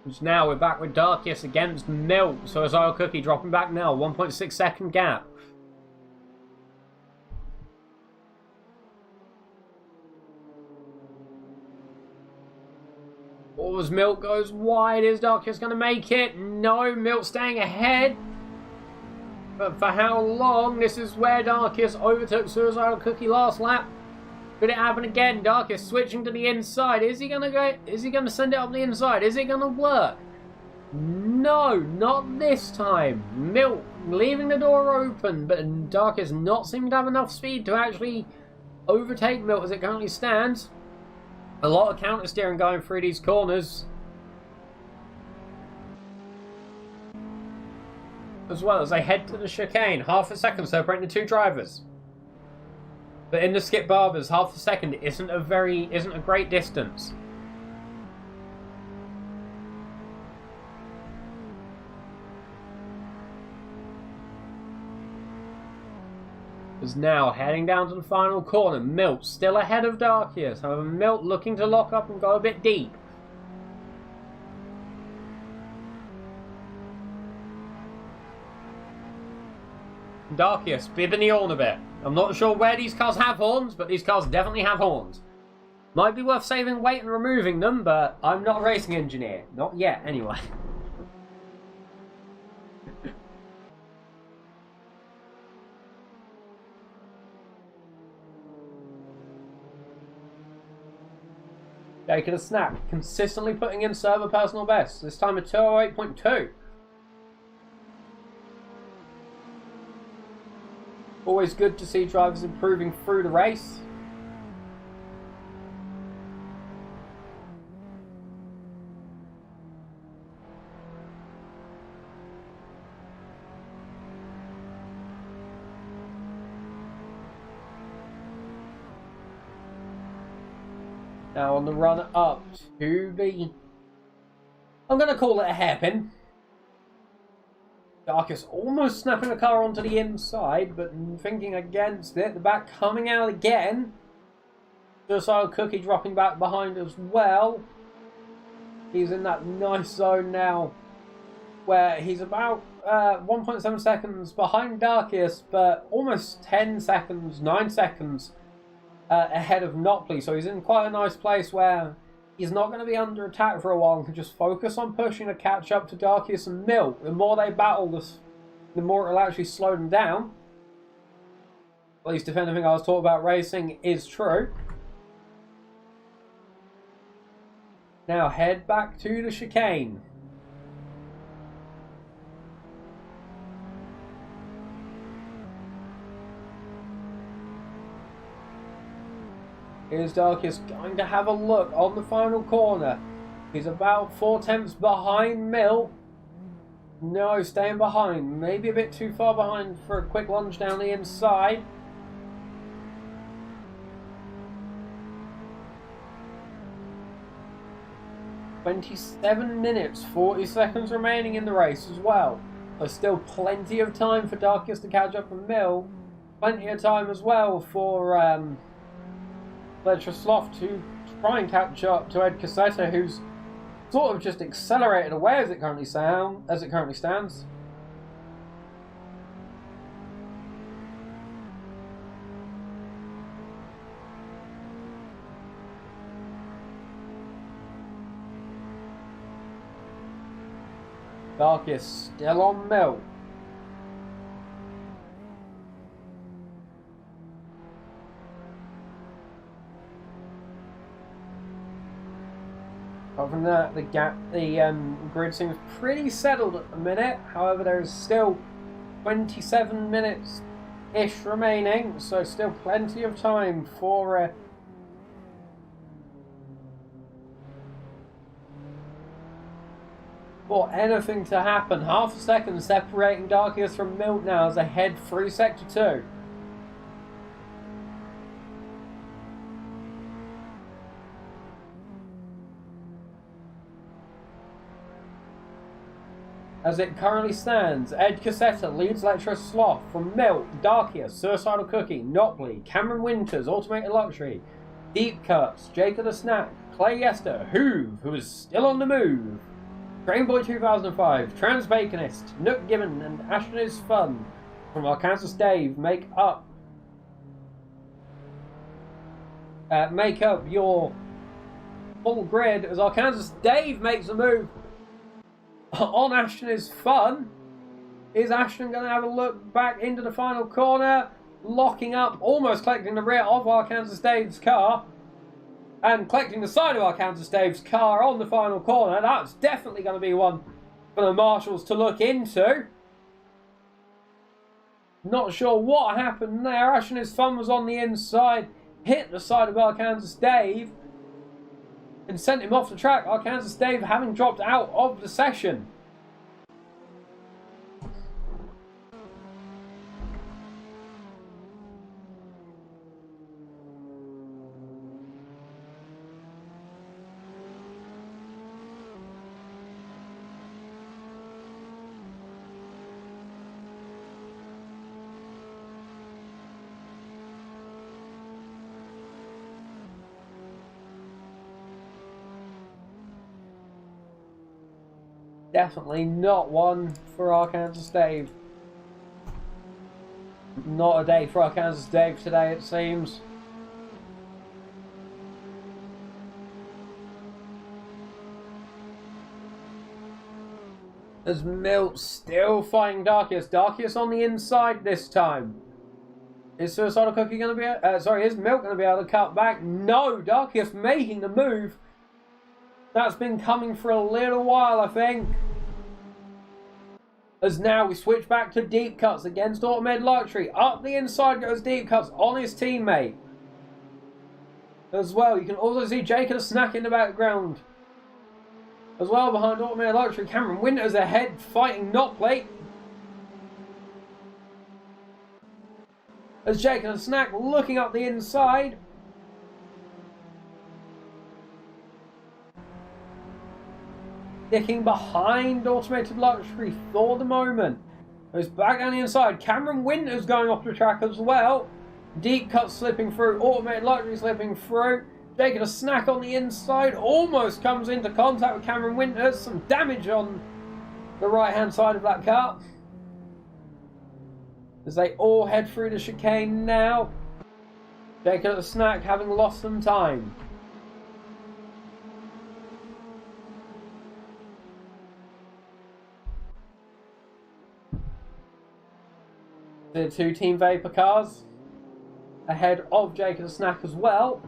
Speaker 1: Which now we're back with Darkius against Milt. So Suicidal Cookie dropping back now. 1.6 second gap. As Milt goes wide, is Darkius going to make it? No, Milt staying ahead. But for how long? This is where Darkius overtook Suicidal Cookie last lap. Could it happen again? Darkius switching to the inside. Is he going to go? Is he going to send it up the inside? Is it going to work? No, not this time. Milt leaving the door open, but Darkius not seeming to have enough speed to actually overtake Milt as it currently stands. A lot of counter steering going through these corners. As well as they head to the chicane. Half a second separating the two drivers. But in the Skip Barbers, half a second isn't a great distance. Is now heading down to the final corner. Milt still ahead of Darkius. However, Milt looking to lock up and go a bit deep. Darkius bibbing the horn a bit. I'm not sure where these cars have horns, but these cars definitely have horns. Might be worth saving weight and removing them, but I'm not a racing engineer. Not yet, anyway. Taking a snap, consistently putting in server personal best. This time a 208.2. Always good to see drivers improving through the race. Now on the run up to the... I'm going to call it a hairpin. Darkus almost snapping the car onto the inside, but thinking against it. The back coming out again. Suicidal Cookie dropping back behind as well. He's in that nice zone now, where he's about 1.7 seconds behind Darkus, but almost 10 seconds, 9 seconds ahead of Nopley. So he's in quite a nice place where he's not going to be under attack for a while and can just focus on pushing to catch up to Darkus and Milt. The more they battle, the more it'll actually slow them down. At least if anything I was taught about racing is true. Now head back to the chicane. Here's Darkus going to have a look on the final corner. He's about 4/10 behind Milt. No, staying behind. Maybe a bit too far behind for a quick lunge down the inside. (27 minutes, 40 seconds remaining in the race as well. There's still plenty of time for Darkus to catch up with Milt. Plenty of time as well for Fletcher Sloth to try and catch up to Ed Cassetta, who's sort of just accelerated away as it currently stands. Darkus still on Milt. Apart from that, the grid seems pretty settled at the minute. However, there's still 27 minutes-ish remaining, so still plenty of time for anything to happen. Half a second separating Darkus from Milt now as they head through Sector 2. As it currently stands, Ed Cassetta leads Lecturer Sloth from Milt, Darkus, Suicidal Cookie, Nopley, Cameron Winters, Automated Luxury, Deep Cuts, Jacob the Snack, Clay Yester, Hoove, who is still on the move, Trainboy 2005, Trans Baconist, Nook Gibbon, and Ashton is Fun from Arkansas Dave make up your full grid as Arkansas Dave makes a move on Ashton is Fun. Is Ashton going to have a look back into the final corner, locking up, almost collecting the rear of Arkansas Dave's car, and collecting the side of Arkansas Dave's car on the final corner? That's definitely going to be one for the marshals to look into. Not sure what happened there. Ashton is Fun was on the inside, hit the side of Arkansas Dave, and sent him off the track. Arkansas Dave having dropped out of the session. Definitely not one for Arkansas Dave. Not a day for Arkansas Dave today, it seems. As Milt still fighting Darkus. Darkus on the inside this time. Is Suicidal Cookie going to be... is Milt going to be able to cut back? No, Darkus making the move. That's been coming for a little while, I think. As now we switch back to Deep Cuts against Automated Luxury. Up the inside goes Deep Cuts on his teammate. As well, you can also see Jacob the Snack in the background. As well, behind Automated Luxury, Cameron Winters ahead fighting Nopley. As Jacob the Snack looking up the inside. sticking behind Automated Luxury for the moment. Goes back down the inside. Cameron Winters going off the track as well. Deep cut slipping through. Automated Luxury slipping through. Taking a snack on the inside. Almost comes into contact with Cameron Winters. Some damage on the right-hand side of that car. As they all head through the chicane now. Taking a snack, having lost some time. The two Team Vapor cars ahead of Jacob the Snack as well.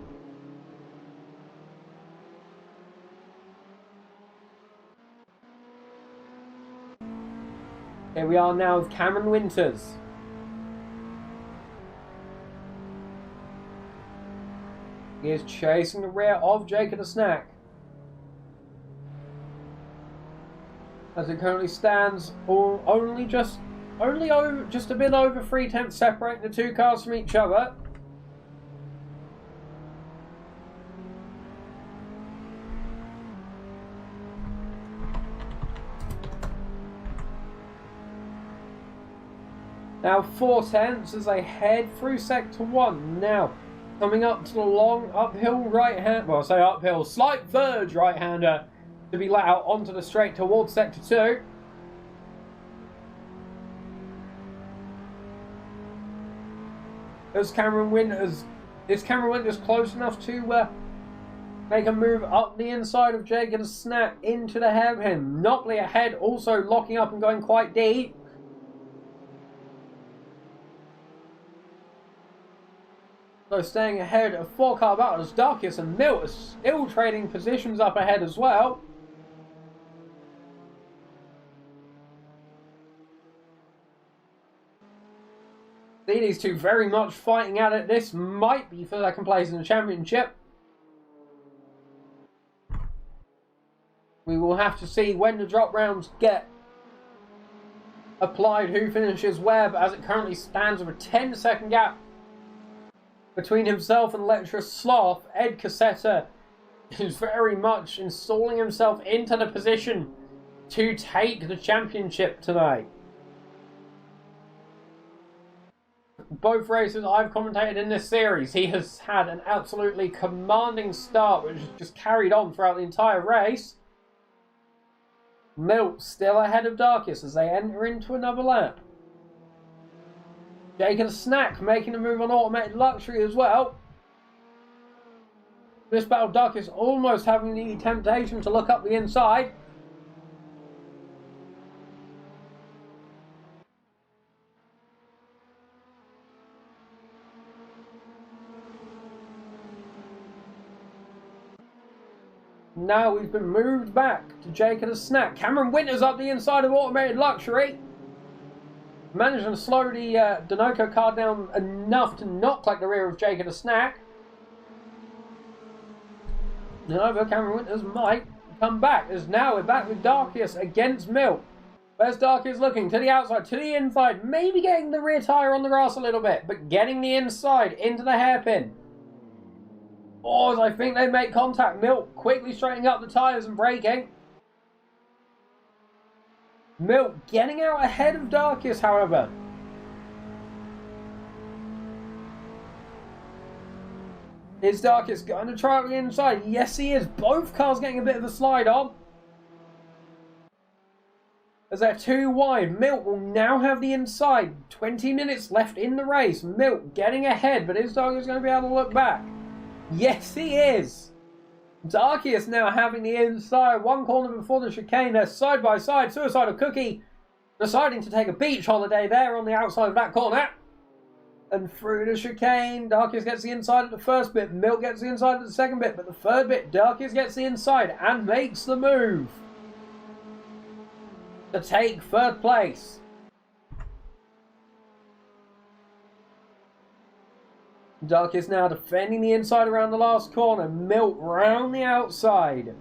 Speaker 1: Here we are now with Cameron Winters. He is chasing the rear of Jacob the Snack. As it currently stands, only just a bit over 3/10 separating the two cars from each other. Now 4/10 as they head through Sector 1. Now, coming up to the long uphill right-hand, well I say uphill, slight verge right-hander to be let out onto the straight towards Sector 2. Is Cameron Winters close enough to make a move up the inside of Jacob Snack into the hairpin? Knockley ahead, also locking up and going quite deep. So staying ahead of 4-car battles, Darkus and Milt are still trading positions up ahead as well. See these two very much fighting at it. This might be for second place in the championship. We will have to see when the drop rounds get applied who finishes where, but as it currently stands with a 10-second gap between himself and Lecturer Sloth, Ed Cassetta is very much installing himself into the position to take the championship tonight. Both races I've commentated in this series, he has had an absolutely commanding start, which has just carried on throughout the entire race. Milt still ahead of Darkus as they enter into another lap. Jacob Snack making a move on Automated Luxury as well. This battle, Darkus almost having the temptation to look up the inside. Now we've been moved back to Jacob the Snack. Cameron Winters up the inside of Automated Luxury. Managing to slow the Dinoco car down enough to not collect the rear of Jacob the Snack. However, Cameron Winters might come back, as now we're back with Darkus against Milt. Where's Darkus looking? To the outside, to the inside, maybe getting the rear tyre on the grass a little bit, but getting the inside into the hairpin. As I think they make contact, Milt quickly straightening up the tyres and braking. Milt getting out ahead of Darkus, however. Is Darkus going to try out the inside? Yes, he is. Both cars getting a bit of a slide on. As they're too wide, Milt will now have the inside. 20 minutes left in the race. Milt getting ahead, but is Darkus going to be able to look back? Yes, he is. Darkus now having the inside. One corner before the chicane. They're side by side. Suicidal Cookie deciding to take a beach holiday there on the outside of that corner. And through the chicane, Darkus gets the inside at the first bit. Milt gets the inside at the second bit. But the third bit, Darkus gets the inside and makes the move to take third place. Darkus now defending the inside around the last corner. Milt round the outside.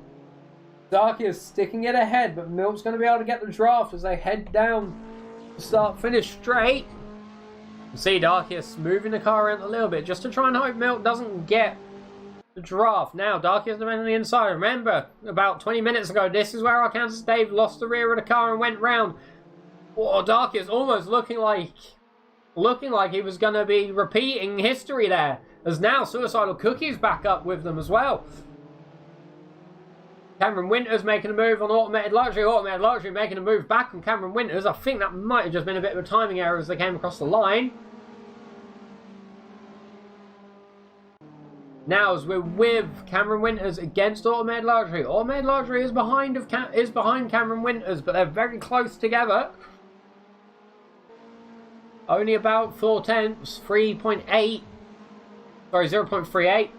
Speaker 1: Darkus sticking it ahead, but Milt's going to be able to get the draft as they head down the start-finish straight. You see Darkus moving the car around a little bit just to try and hope Milt doesn't get the the draft. Now, Darky is the man on the inside. Remember, about 20 minutes ago, this is where Arkansas Dave lost the rear of the car and went round. Oh, Darky is almost looking like he was going to be repeating history there. As now, Suicidal Cookie's back up with them as well. Cameron Winters making a move on Automated Luxury. Automated Luxury making a move back on Cameron Winters. I think that might have just been a bit of a timing error as they came across the line. Now, as we're with Cameron Winters against Automated Luxury. Automated Luxury is behind Cameron Winters, but they're very close together. Only about 4 tenths, 3.8. Sorry, 0.38.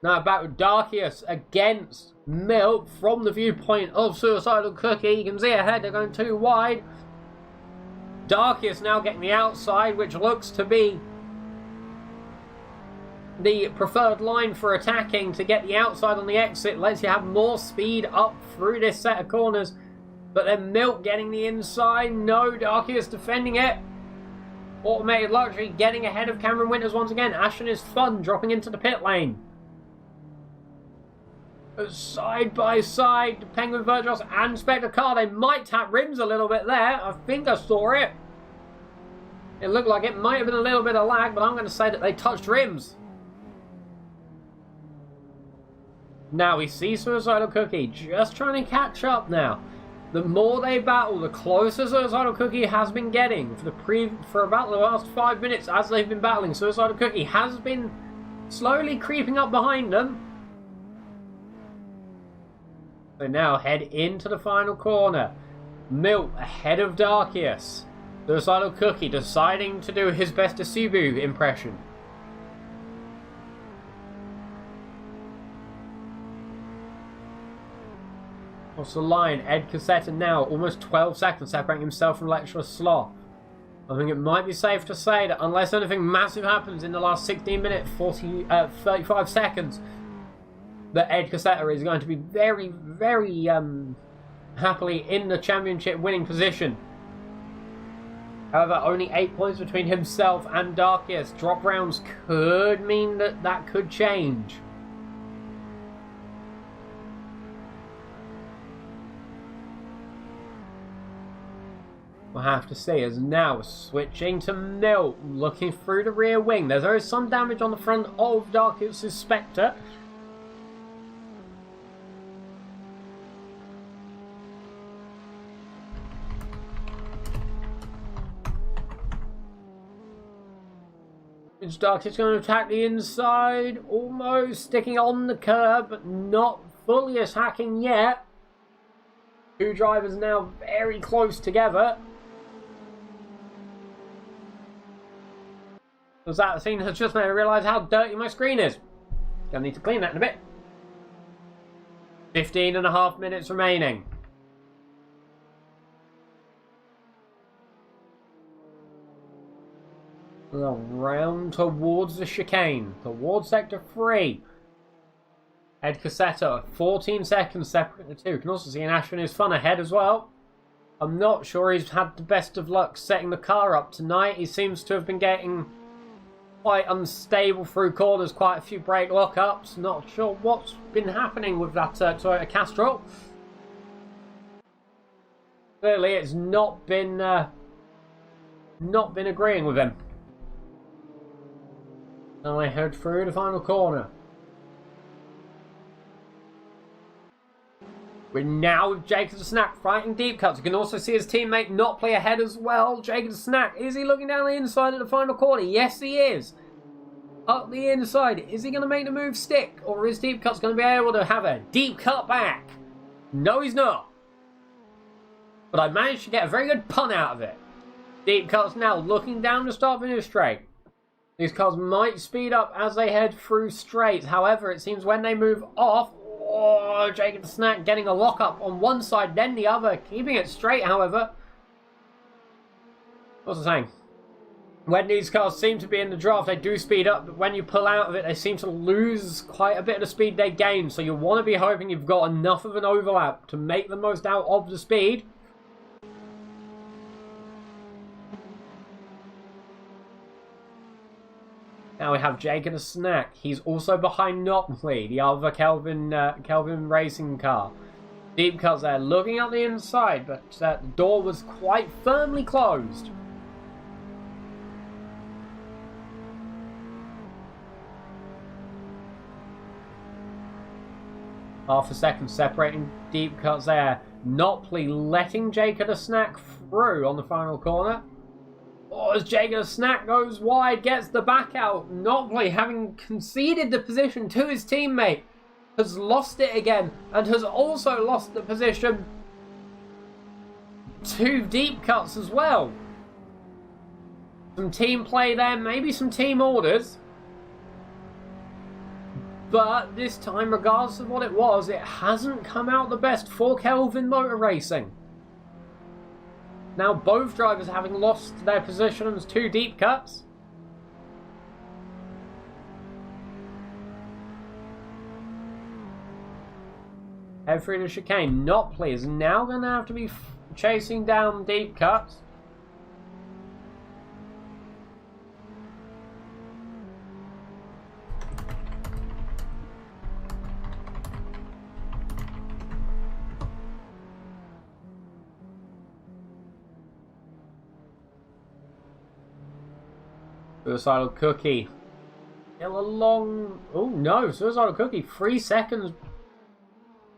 Speaker 1: Now back with Darkius against Milk from the viewpoint of Suicidal Cookie. You can see ahead, they're going too wide. Darkius now getting the outside, which looks to be the preferred line for attacking to get the outside on the exit. Lets you have more speed up through this set of corners. But then Milk getting the inside. No, Darkius defending it. Automated Luxury getting ahead of Cameron Winters once again. Ashton is Fun dropping into the pit lane. Side by side, Penguin Virtuos and Spectre Car. They might tap rims a little bit there. I think I saw it. It looked like it might have been a little bit of lag, but I'm going to say that they touched rims. Now we see Suicidal Cookie just trying to catch up now. The more they battle, the closer Suicidal Cookie has been getting. For about the last 5 minutes as they've been battling, Suicidal Cookie has been slowly creeping up behind them. They now head into the final corner. Milt ahead of Darkius. Suicidal Cookie deciding to do his best Isubu impression. Across the line, Ed Cassetta now almost 12 seconds separating himself from Lecturer Sloth. I think it might be safe to say that unless anything massive happens in the last 16 minutes, 35 seconds, that Ed Cassetta is going to be very, very happily in the championship winning position. However, only 8 points between himself and Darkius. Drop rounds could mean that could change. We'll have to see. As now switching to Milt, looking through the rear wing. There is some damage on the front of Darkius' Spectre. Darkius going to attack the inside, almost sticking on the curb, but not fully attacking yet. Two drivers now very close together. Because that scene has just made me realise how dirty my screen is. Gonna need to clean that in a bit. 15.5 minutes remaining. Round towards the chicane, towards sector 3. Ed Cassetta, 14 seconds separating the two. You can also see an Ashton is Fun ahead as well. I'm not sure he's had the best of luck setting the car up tonight. He seems to have been getting quite unstable through corners, quite a few brake lockups. Not sure what's been happening with that Toyota Castrol. Clearly, it's not been agreeing with him. Now I head through the final corner. We're now with Jacob the Snack fighting deep cuts. You can also see his teammate not play ahead as well. Jacob the Snack, is he looking down the inside of the final corner? Yes, he is. Up the inside. Is he going to make the move stick? Or is Deep Cut's going to be able to have a deep cut back? No, he's not. But I managed to get a very good pun out of it. Deep Cut's now looking down the start finish straight. These cars might speed up as they head through straights. However, it seems when they move off, oh, Jacob the Snack getting a lockup on one side, then the other, keeping it straight, however. What's I saying? When these cars seem to be in the draft, they do speed up, but when you pull out of it, they seem to lose quite a bit of the speed they gain. So you want to be hoping you've got enough of an overlap to make the most out of the speed. Now we have Jake and a snack. He's also behind Notley, the other Kelvin racing car. Deep cuts there, looking at the inside, but the door was quite firmly closed. Half a second separating deep cuts there. Notley letting Jake and a snack through on the final corner. Oh, as Jake and a snack goes wide, gets the back out. Notley, having conceded the position to his teammate, has lost it again and has also lost the position to deep cuts as well. Some team play there, maybe some team orders. But this time, regardless of what it was, it hasn't come out the best for Kelvin Motor Racing. Now both drivers having lost their positions to deep cuts. Head through the chicane. Notley is now going to have to be chasing down deep cuts. Suicidal Cookie. Still a long... Oh no, Suicidal Cookie. 3 seconds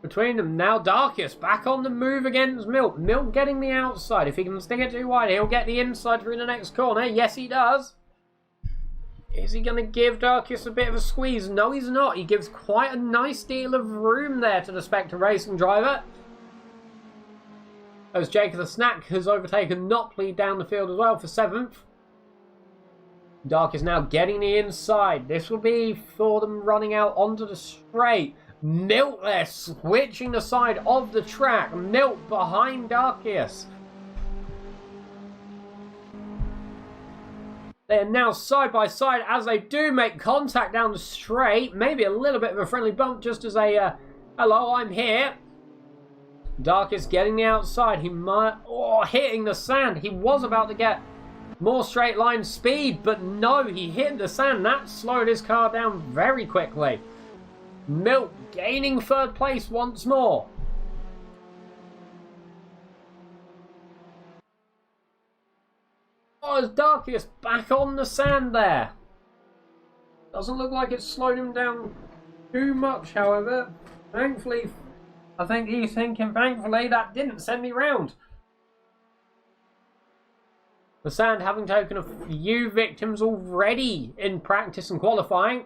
Speaker 1: between them. Now Darkus back on the move against Milt. Milt getting the outside. If he can stick it too wide, he'll get the inside through the next corner. Yes, he does. Is he going to give Darkus a bit of a squeeze? No, he's not. He gives quite a nice deal of room there to the Spectre Racing driver. As Jake the Snack has overtaken Notley down the field as well for 7th. Dark is now getting the inside. This will be for them running out onto the straight. Milt there switching the side of the track. Milt behind Darkius. They are now side by side as they do make contact down the straight. Maybe a little bit of a friendly bump just as a hello, I'm here. Darkius getting the outside. He might... Oh, hitting the sand. He was about to get more straight line speed, but no, he hit the sand. That slowed his car down very quickly. Milt gaining 3rd place once more. Oh, it's Darkius back on the sand there. Doesn't look like it slowed him down too much, however. Thankfully, I think he's thinking, thankfully, that didn't send me round. The sand having taken a few victims already in practice and qualifying. You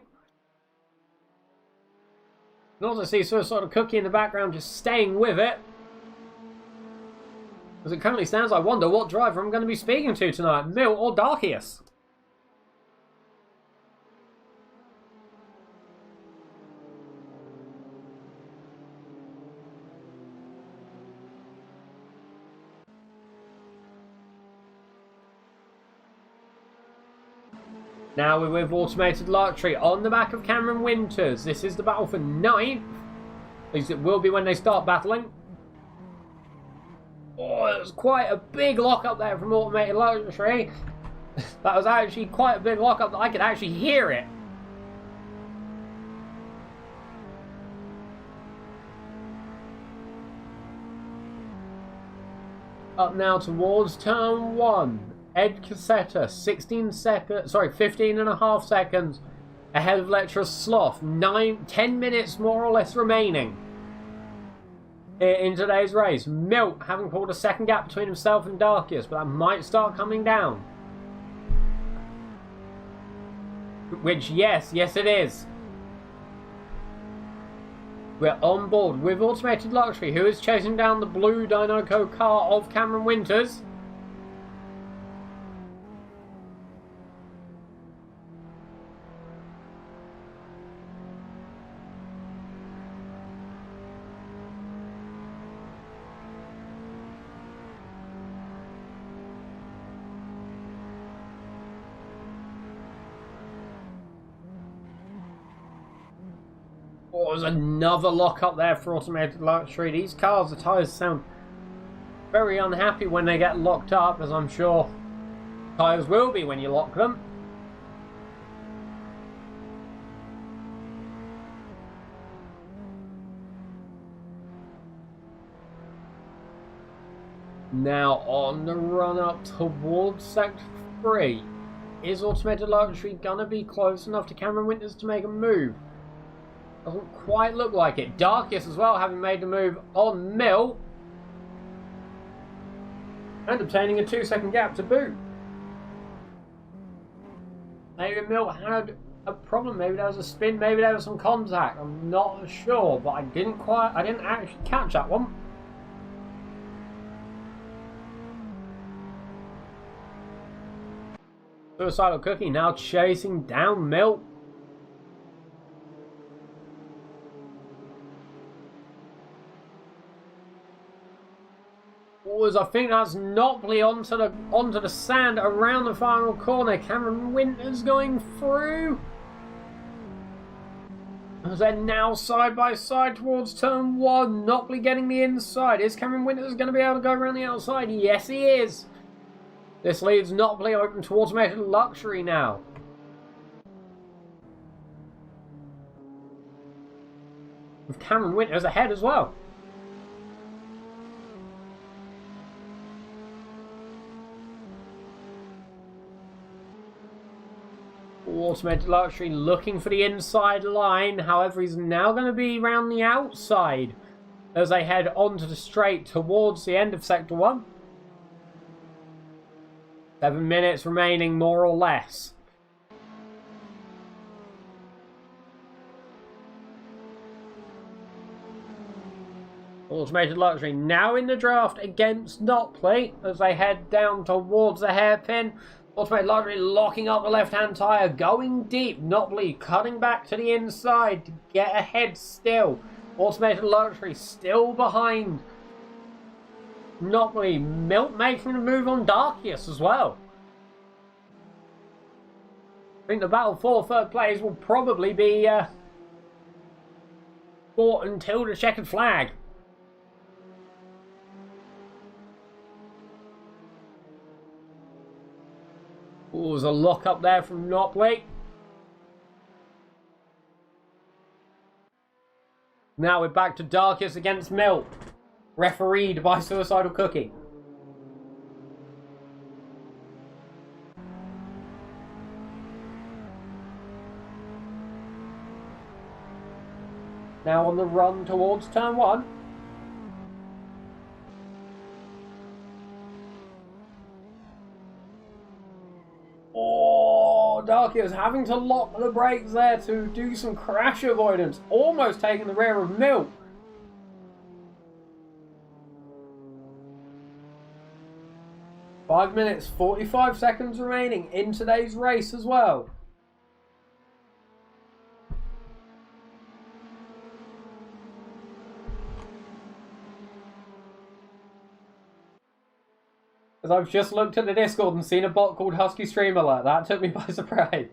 Speaker 1: can also see Suicidal Cookie in the background just staying with it. As it currently stands, I wonder what driver I'm going to be speaking to tonight, Milt or Darkius. Now we're with Automated Luxury on the back of Cameron Winters. This is the battle for 9th. At least it will be when they start battling. Oh, it was quite a big lock-up there from Automated Luxury. That was actually quite a big lock-up that I could actually hear it. Up now towards turn 1. Ed Cassetta, 15 and a half seconds ahead of Lecturer Sloth. 10 minutes more or less remaining in today's race. Milt having pulled a second gap between himself and Darkius, but that might start coming down. Which, yes it is. We're on board with Automated Luxury, who is chasing down the blue Dinoco car of Cameron Winters. Oh, there's another lock up there for Automated Luxury. These cars, the tyres sound very unhappy when they get locked up, as I'm sure tyres will be when you lock them. Now on the run up towards Sector 3. Is Automated Luxury going to be close enough to Cameron Winters to make a move? Doesn't quite look like it. Darkius as well, having made the move on Mill. And obtaining a 2-second gap to boot. Maybe Mill had a problem. Maybe there was a spin. Maybe there was some contact. I'm not sure, but I didn't actually catch that one. Suicidal Cookie now chasing down Mill. I think that's Nopley onto the sand around the final corner. Cameron Winters going through. As they're now side by side towards turn 1. Nopley getting the inside. Is Cameron Winters going to be able to go around the outside? Yes, he is. This leaves Nopley open to Automated Luxury now. With Cameron Winters ahead as well. Automated Luxury looking for the inside line. However, he's now going to be around the outside as they head onto the straight towards the end of Sector 1. 7 minutes remaining, more or less. Automated Luxury now in the draft against Nopley as they head down towards the hairpin. Automated Luxury locking up the left-hand tyre, going deep. Nopley cutting back to the inside to get ahead still. Automated Luxury still behind. Nopley, Milt making a move on Darkius as well. I think the battle for third place will probably be fought until the checkered flag. Oh, there's a lock up there from Nopley. Now we're back to Darkius against Milt. Refereed by Suicidal Cookie. Now on the run towards turn 1. Oh, Darkius having to lock the brakes there to do some crash avoidance. Almost taking the rear of Milt. Five minutes, 45 seconds remaining in today's race as well. As I've just looked at the Discord and seen a bot called Husky Stream Alert. That took me by surprise.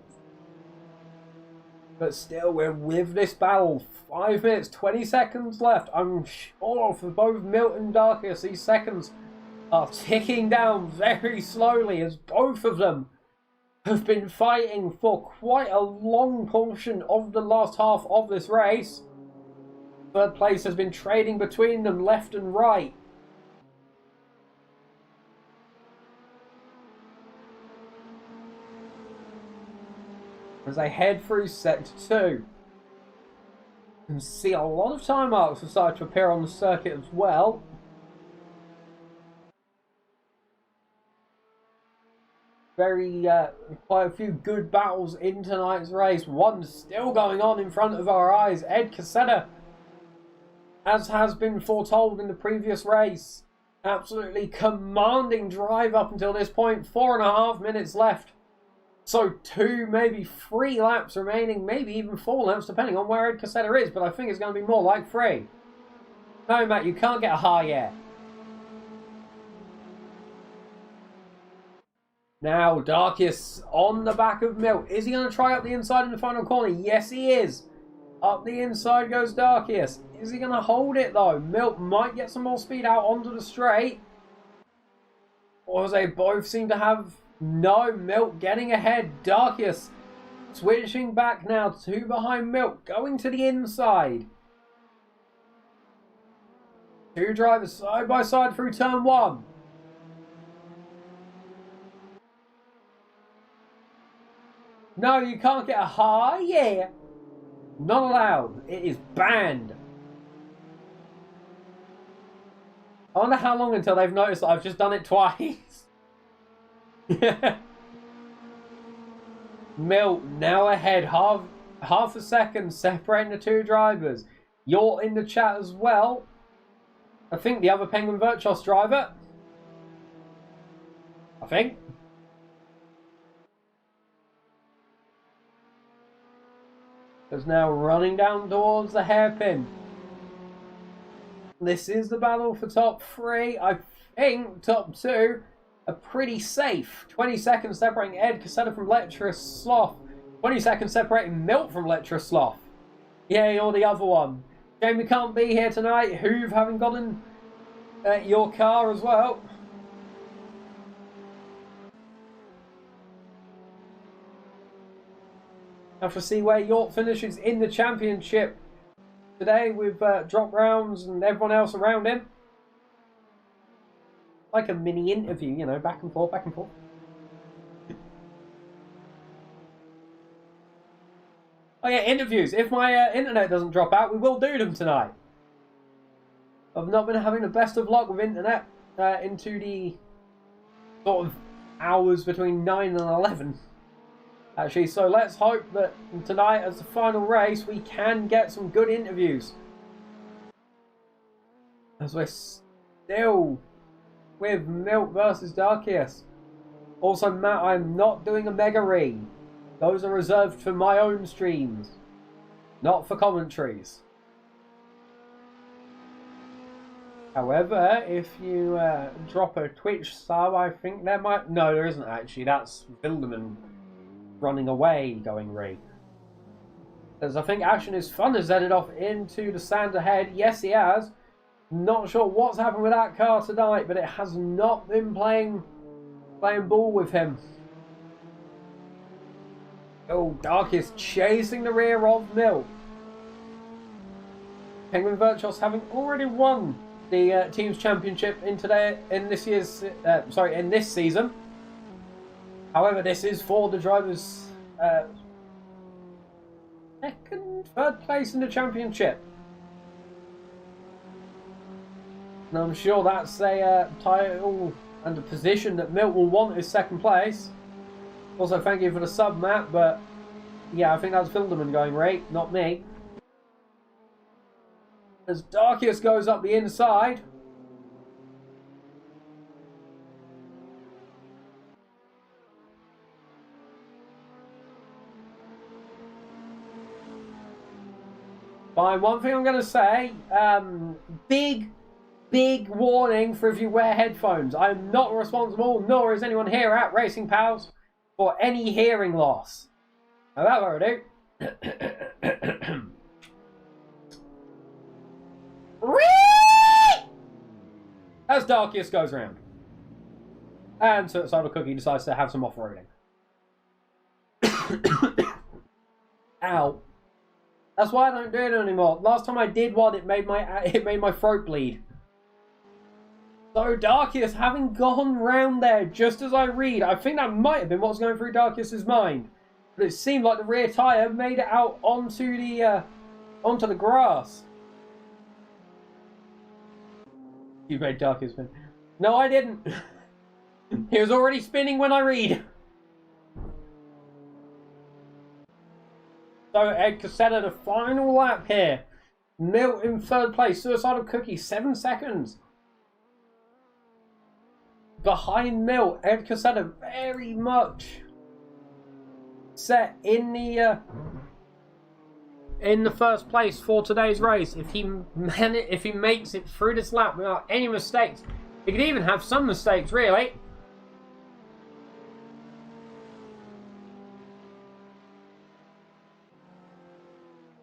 Speaker 1: But still, we're with this battle. 5 minutes, 20 seconds left. I'm sure for both Milt and Darkius, these seconds are ticking down very slowly as both of them have been fighting for quite a long portion of the last half of this race. Third place has been trading between them left and right. As they head through Sector 2. You can see a lot of time marks have started to appear on the circuit as well. Quite a few good battles in tonight's race. One still going on in front of our eyes. Ed Casetta, as has been foretold in the previous race, absolutely commanding drive up until this point. 4.5 minutes left. So 2, maybe 3 laps remaining, maybe even 4 laps, depending on where Ed Casetta is. But I think it's going to be more like 3. No, Matt, you can't get a high yet. Now, Darkius on the back of Milt. Is he going to try up the inside in the final corner? Yes, he is. Up the inside goes Darkius. Is he going to hold it, though? Milt might get some more speed out onto the straight. Or as they both seem to have... No, Milt getting ahead. Darkius switching back now. 2 behind Milt. Going to the inside. 2 drivers side by side through turn 1. No, you can't get a high. Yeah. Not allowed. It is banned. I wonder how long until they've noticed that I've just done it twice. Milt now ahead, half a second separating the two drivers. You're in the chat as well. I think the other Penguin Virtuos driver. I think. Is now running down towards the hairpin. This is the battle for top 3. I think top 2 are pretty safe. 20 seconds separating Ed Casetta from Lecherous Sloth. 20 seconds separating Milt from Lecherous Sloth. Yeah, you're the other one. Jamie can't be here tonight. Hoove having gotten your car as well. Have to see where York finishes in the championship today with drop rounds and everyone else around him. Like a mini interview, you know, back and forth, back and forth. Oh yeah, interviews. If my internet doesn't drop out, we will do them tonight. I've not been having the best of luck with internet into the sort of hours between 9 and 11. Actually, so let's hope that tonight, as the final race, we can get some good interviews. As we're still with Milt versus Darkius. Also, Matt, I'm not doing a mega read. Those are reserved for my own streams, not for commentaries. However, if you drop a Twitch sub, I think there might... No, there isn't actually. That's Wilderman running away, going Ray. As I think Action is Fun has headed off into the sand ahead. Yes, he has. Not sure what's happened with that car tonight, but it has not been playing ball with him. Oh, Dark is chasing the rear of Mill. Penguin Virtuos having already won the team's championship in this season. However, this is for the drivers' third place in the championship. And I'm sure that's a title and a position that Milt will want is second place. Also, thank you for the sub, Matt, but yeah, I think that's Filderman going right, not me. As Darkius goes up the inside. Fine, one thing I'm going to say, big warning for if you wear headphones. I'm not responsible, nor is anyone here at Racing Pals, for any hearing loss. Now that will do. As Darkius goes round. And so Cyber Cookie decides to have some off-roading. Ow. That's why I don't do it anymore. Last time I did one, it made my throat bleed. So Darkius, having gone round there just as I read, I think that might have been what was going through Darkius's mind. But it seemed like the rear tyre made it out onto the grass. You made Darkius spin. No, I didn't. He was already spinning when I read. So Ed Casetta, the final lap here. Milt in third place. Suicidal Cookie, 7 seconds. Behind Milt, Ed Casetta very much set in the first place for today's race. If he makes it through this lap without any mistakes, he could even have some mistakes, really.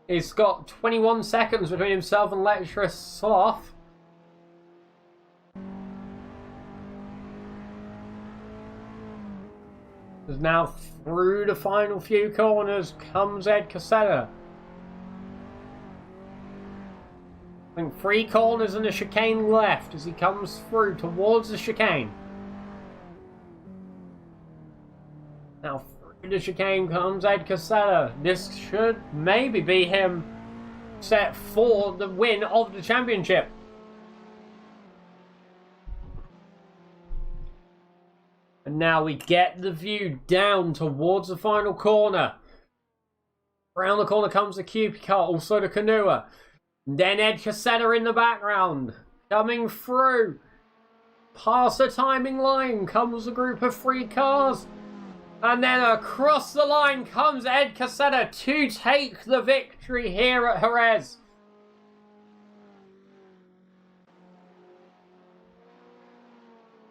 Speaker 1: He's got 21 seconds between himself and Lecherous Sloth. Now through the final few corners comes Ed Casetta. I think 3 corners and a chicane left as he comes through towards the chicane. Now The chicane comes Ed Casella. This should maybe be him set for the win of the championship. And now we get the view down towards the final corner. Around the corner comes the QP car, also the Canua. Then Ed Casella in the background. Coming through. Past the timing line comes a group of 3 cars. And then across the line comes Ed Casella to take the victory here at JEREZ.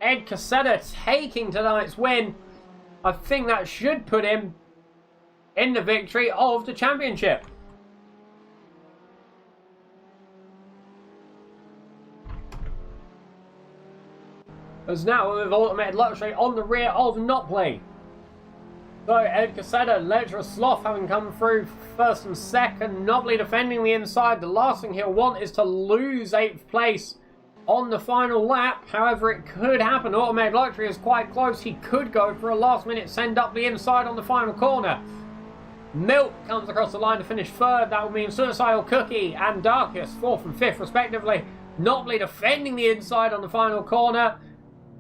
Speaker 1: Ed Casella taking tonight's win. I think that should put him in the victory of the championship. As now with Ultimate Luxury on the rear of Notley. So Ed Casella, Ledger Sloth having come through first and second. Notley defending the inside. The last thing he'll want is to lose 8th place on the final lap. However, it could happen. Automated Luxury is quite close. He could go for a last minute send up the inside on the final corner. Milt comes across the line to finish 3rd. That will mean Suicidal Cookie and Darkest 4th and 5th respectively. Notley defending the inside on the final corner.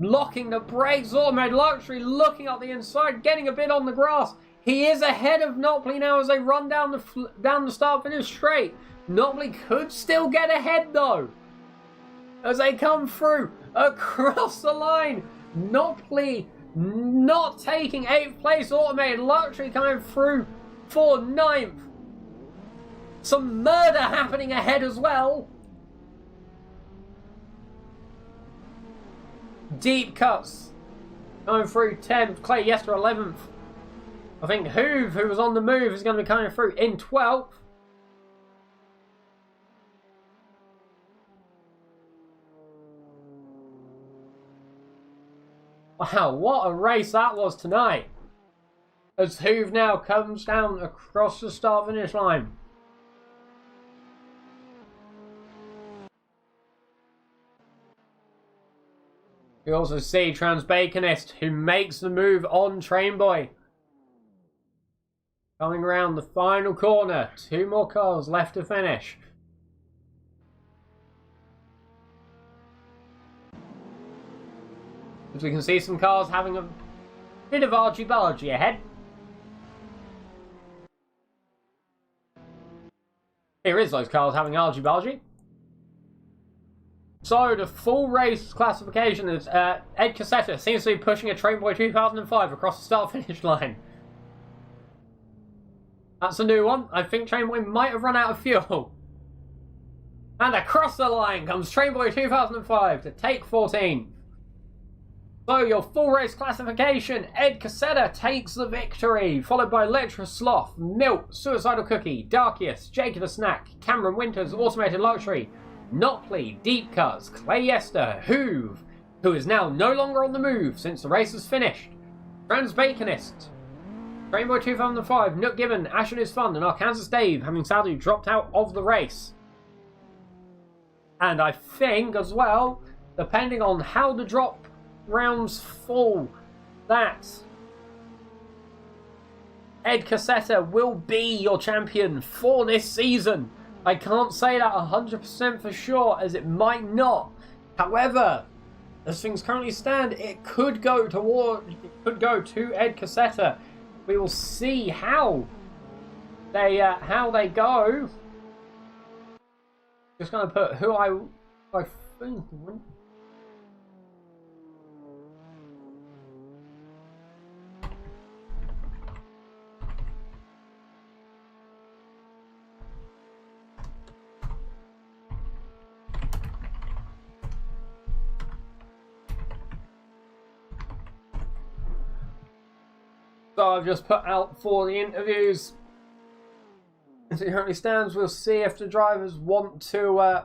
Speaker 1: Locking the brakes. Automated Luxury looking up the inside, getting a bit on the grass. He is ahead of Notley now as they run down the start finish straight. Notley could still get ahead though as they come through across the line. Notley not taking 8th place. Automated Luxury coming through for 9th. Some murder happening ahead as well. Deep Cuts coming through 10th. Clay Yester 11th. I think Hoove, who was on the move, is going to be coming through in 12th. Wow, what a race that was tonight. As Hoove now comes down across the start finish line. We also see Transbaconist, who makes the move on Trainboy. Coming around the final corner. 2 more cars left to finish. As we can see some cars having a bit of argy-bargy ahead. Here is those cars having argy-bargy. So the full race classification is Ed Casella seems to be pushing a Trainboy 2005 across the start-finish line. That's a new one. I think Trainboy might have run out of fuel. And across the line comes Trainboy 2005 to take 14. So your full race classification, Ed Casella takes the victory, followed by Lecturer Sloth, Milt, Suicidal Cookie, Darkiest, Jake the Snack, Cameron Winters, Automated Luxury, Notley, Deep Cuts, Clay Yester, Hoove, who is now no longer on the move since the race is finished, Transbaconist, Trainboy 2005, Nook Gibbon, Ashen is Fun, and Arkansas Dave having sadly dropped out of the race. And I think as well, depending on how the drop rounds fall, that Ed Casella will be your champion for this season. I can't say that 100% for sure, as it might not. However, as things currently stand, it could go to Ed Casella. We will see how they go. Just going to put who I think. So I've just put out for the interviews. As it currently stands, we'll see if the drivers want to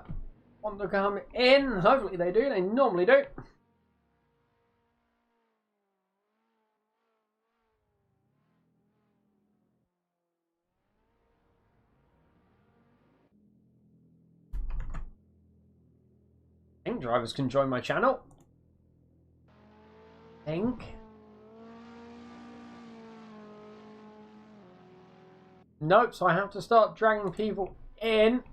Speaker 1: come in. Hopefully they do. They normally do. I think drivers can join my channel. I think. Nope, so I have to start dragging people in.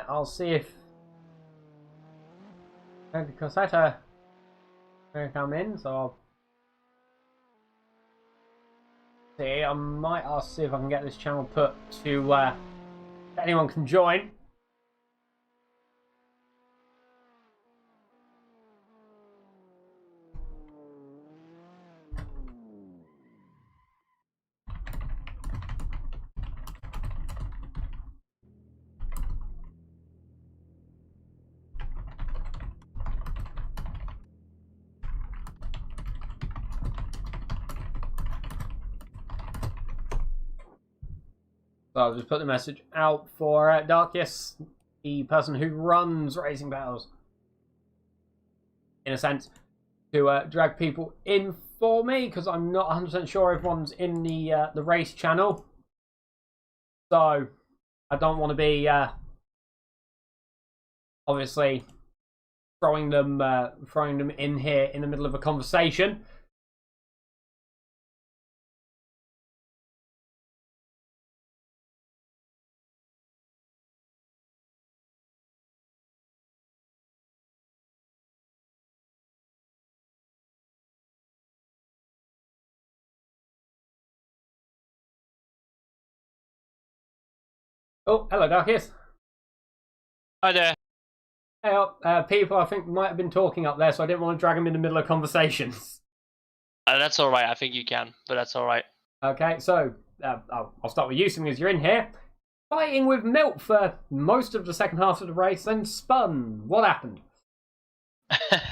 Speaker 1: I'll see if Assetto will come in, so I'll see. I might ask to see if I can get this channel put to anyone can join. So I'll just put the message out for Darkius, the person who runs Racing Battles, in a sense, to drag people in for me, because I'm not 100% sure everyone's in the race channel. So I don't want to be obviously throwing them in here in the middle of a conversation. Oh, hello, Darkies.
Speaker 2: Hi there.
Speaker 1: Hey, people I think might have been talking up there, so I didn't want to drag them in the middle of conversations.
Speaker 2: That's all right. I think you can, but that's all right.
Speaker 1: Okay, so I'll start with you, seeing as you're in here. Fighting with Milt for most of the second half of the race, then spun. What happened?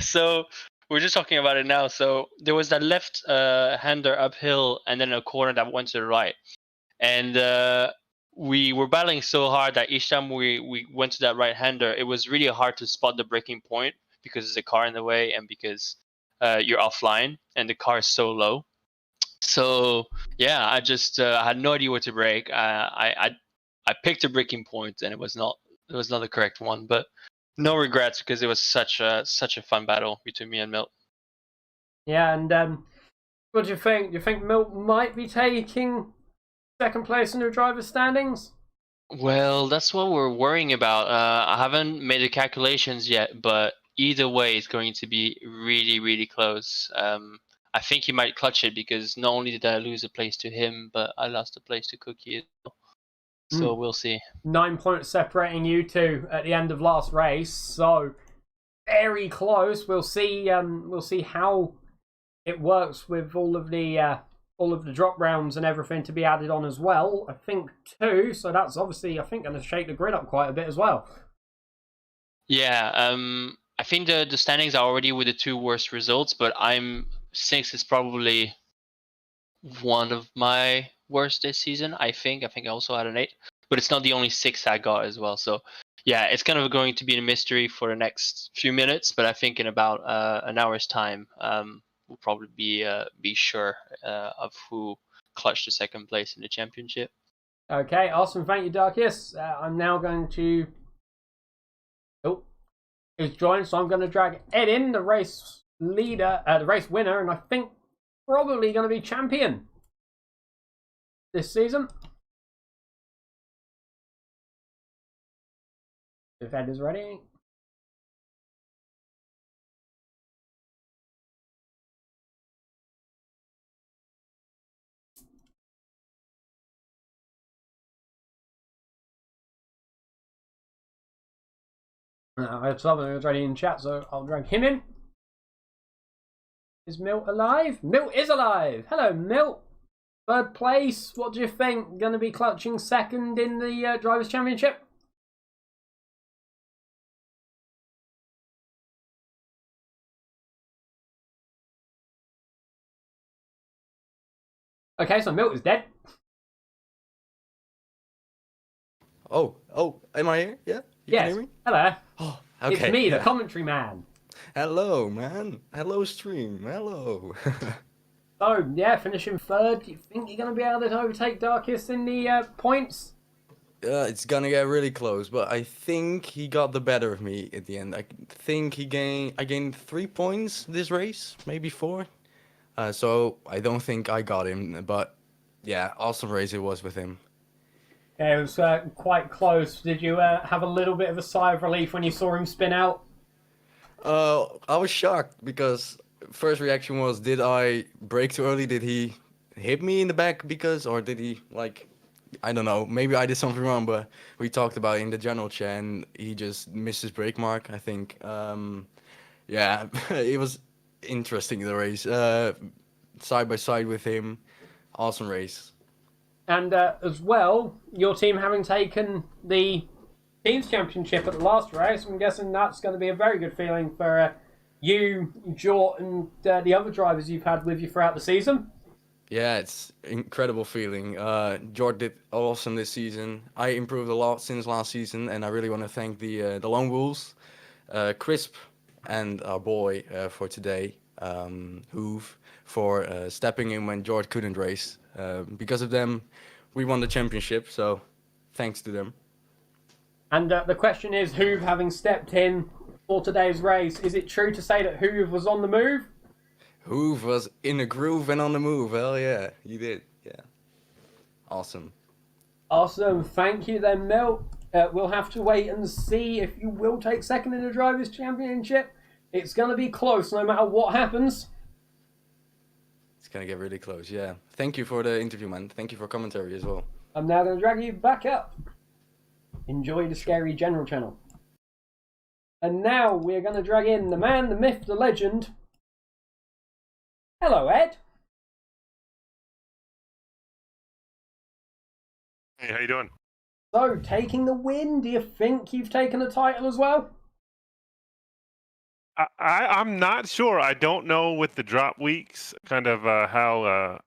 Speaker 2: So we're just talking about it now. So there was that left hander uphill, and then a corner that went to the right, and we were battling so hard that each time we went to that right hander, it was really hard to spot the braking point because there's a car in the way, and because you're offline and the car is so low. So yeah, I just I had no idea where to brake. I picked a braking point, and it was not the correct one, but no regrets because it was such a fun battle between me and Milt.
Speaker 1: Yeah, and what do you think? Do you think Milt might be taking second place in the driver's standings?
Speaker 2: Well, that's what we're worrying about. I haven't made the calculations yet, but either way, it's going to be really, really close. I think he might clutch it because not only did I lose a place to him, but I lost a place to Cookie as well. So we'll see.
Speaker 1: 9 points separating you two at the end of last race, so very close. We'll see. We'll see how it works with all of the drop rounds and everything to be added on as well. I think too. So that's obviously, I think, going to shake the grid up quite a bit as well.
Speaker 2: Yeah. I think the standings are already with the two worst results, but I'm 6 is probably one of my worst this season. I think I also had an 8, but it's not the only 6 I got as well. So yeah, it's kind of going to be a mystery for the next few minutes, but I think in about an hour's time, we'll probably be sure of who clutched the second place in the championship.
Speaker 1: Okay, awesome. Thank you, Darkius. I'm now going to. Oh, he's joined, so I'm going to drag Ed in, the race leader, the race winner, and I think probably going to be champion this season. If Ed is ready. I have something that's ready in chat, so I'll drag him in. Is Milt alive? Milt is alive! Hello, Milt! Third place, what do you think? Going to be clutching second in the Drivers' Championship? Okay, so Milt is dead.
Speaker 3: Oh, am I here? Yeah? You
Speaker 1: Yes.
Speaker 3: can hear me?
Speaker 1: Hello.
Speaker 3: Oh, okay.
Speaker 1: It's me,
Speaker 3: yeah.
Speaker 1: the commentary man.
Speaker 3: Hello, man. Hello, stream. Hello.
Speaker 1: So, yeah, finishing third. Do you think you're going to be able to overtake Darkius in the points?
Speaker 3: It's gonna get really close, but I think he got the better of me at the end. I think I gained 3 points this race, maybe 4. So I don't think I got him, but yeah, awesome race it was with him.
Speaker 1: Okay, it was quite close. Did you have a little bit of a sigh of relief when you saw him spin out?
Speaker 3: I was shocked because first reaction was, did I brake too early? Did he hit me in the back or did he like, I don't know, maybe I did something wrong, but we talked about it in the general chat and he just missed his brake mark, I think. Yeah, it was interesting, the race. Side by side with him, awesome race.
Speaker 1: And as well, your team having taken the Teams Championship at the last race, I'm guessing that's going to be a very good feeling for you, Jort, and the other drivers you've had with you throughout the season.
Speaker 3: Yeah, it's incredible feeling. Jort did awesome this season. I improved a lot since last season, and I really want to thank the Lone Wolves, Crisp, and our boy for today, Hoove, for stepping in when Jort couldn't race. Because of them, we won the championship, so thanks to them.
Speaker 1: And the question is, Hoove having stepped in for today's race, is it true to say that Hoove was on the move?
Speaker 3: Hoove was in a groove and on the move. Hell yeah, he did. Yeah. Awesome.
Speaker 1: Awesome. Thank you then, Milt. We'll have to wait and see if you will take second in the Drivers' Championship. It's going to be close no matter what happens.
Speaker 3: It's going to get really close, yeah. Thank you for the interview, man. Thank you for commentary as well.
Speaker 1: I'm now going to drag you back up. Enjoy the scary general channel. And now we're going to drag in the man, the myth, the legend. Hello, Ed.
Speaker 4: Hey, how you doing?
Speaker 1: So, taking the win, do you think you've taken the title as well?
Speaker 4: I'm not sure. I don't know with the drop weeks, kind of how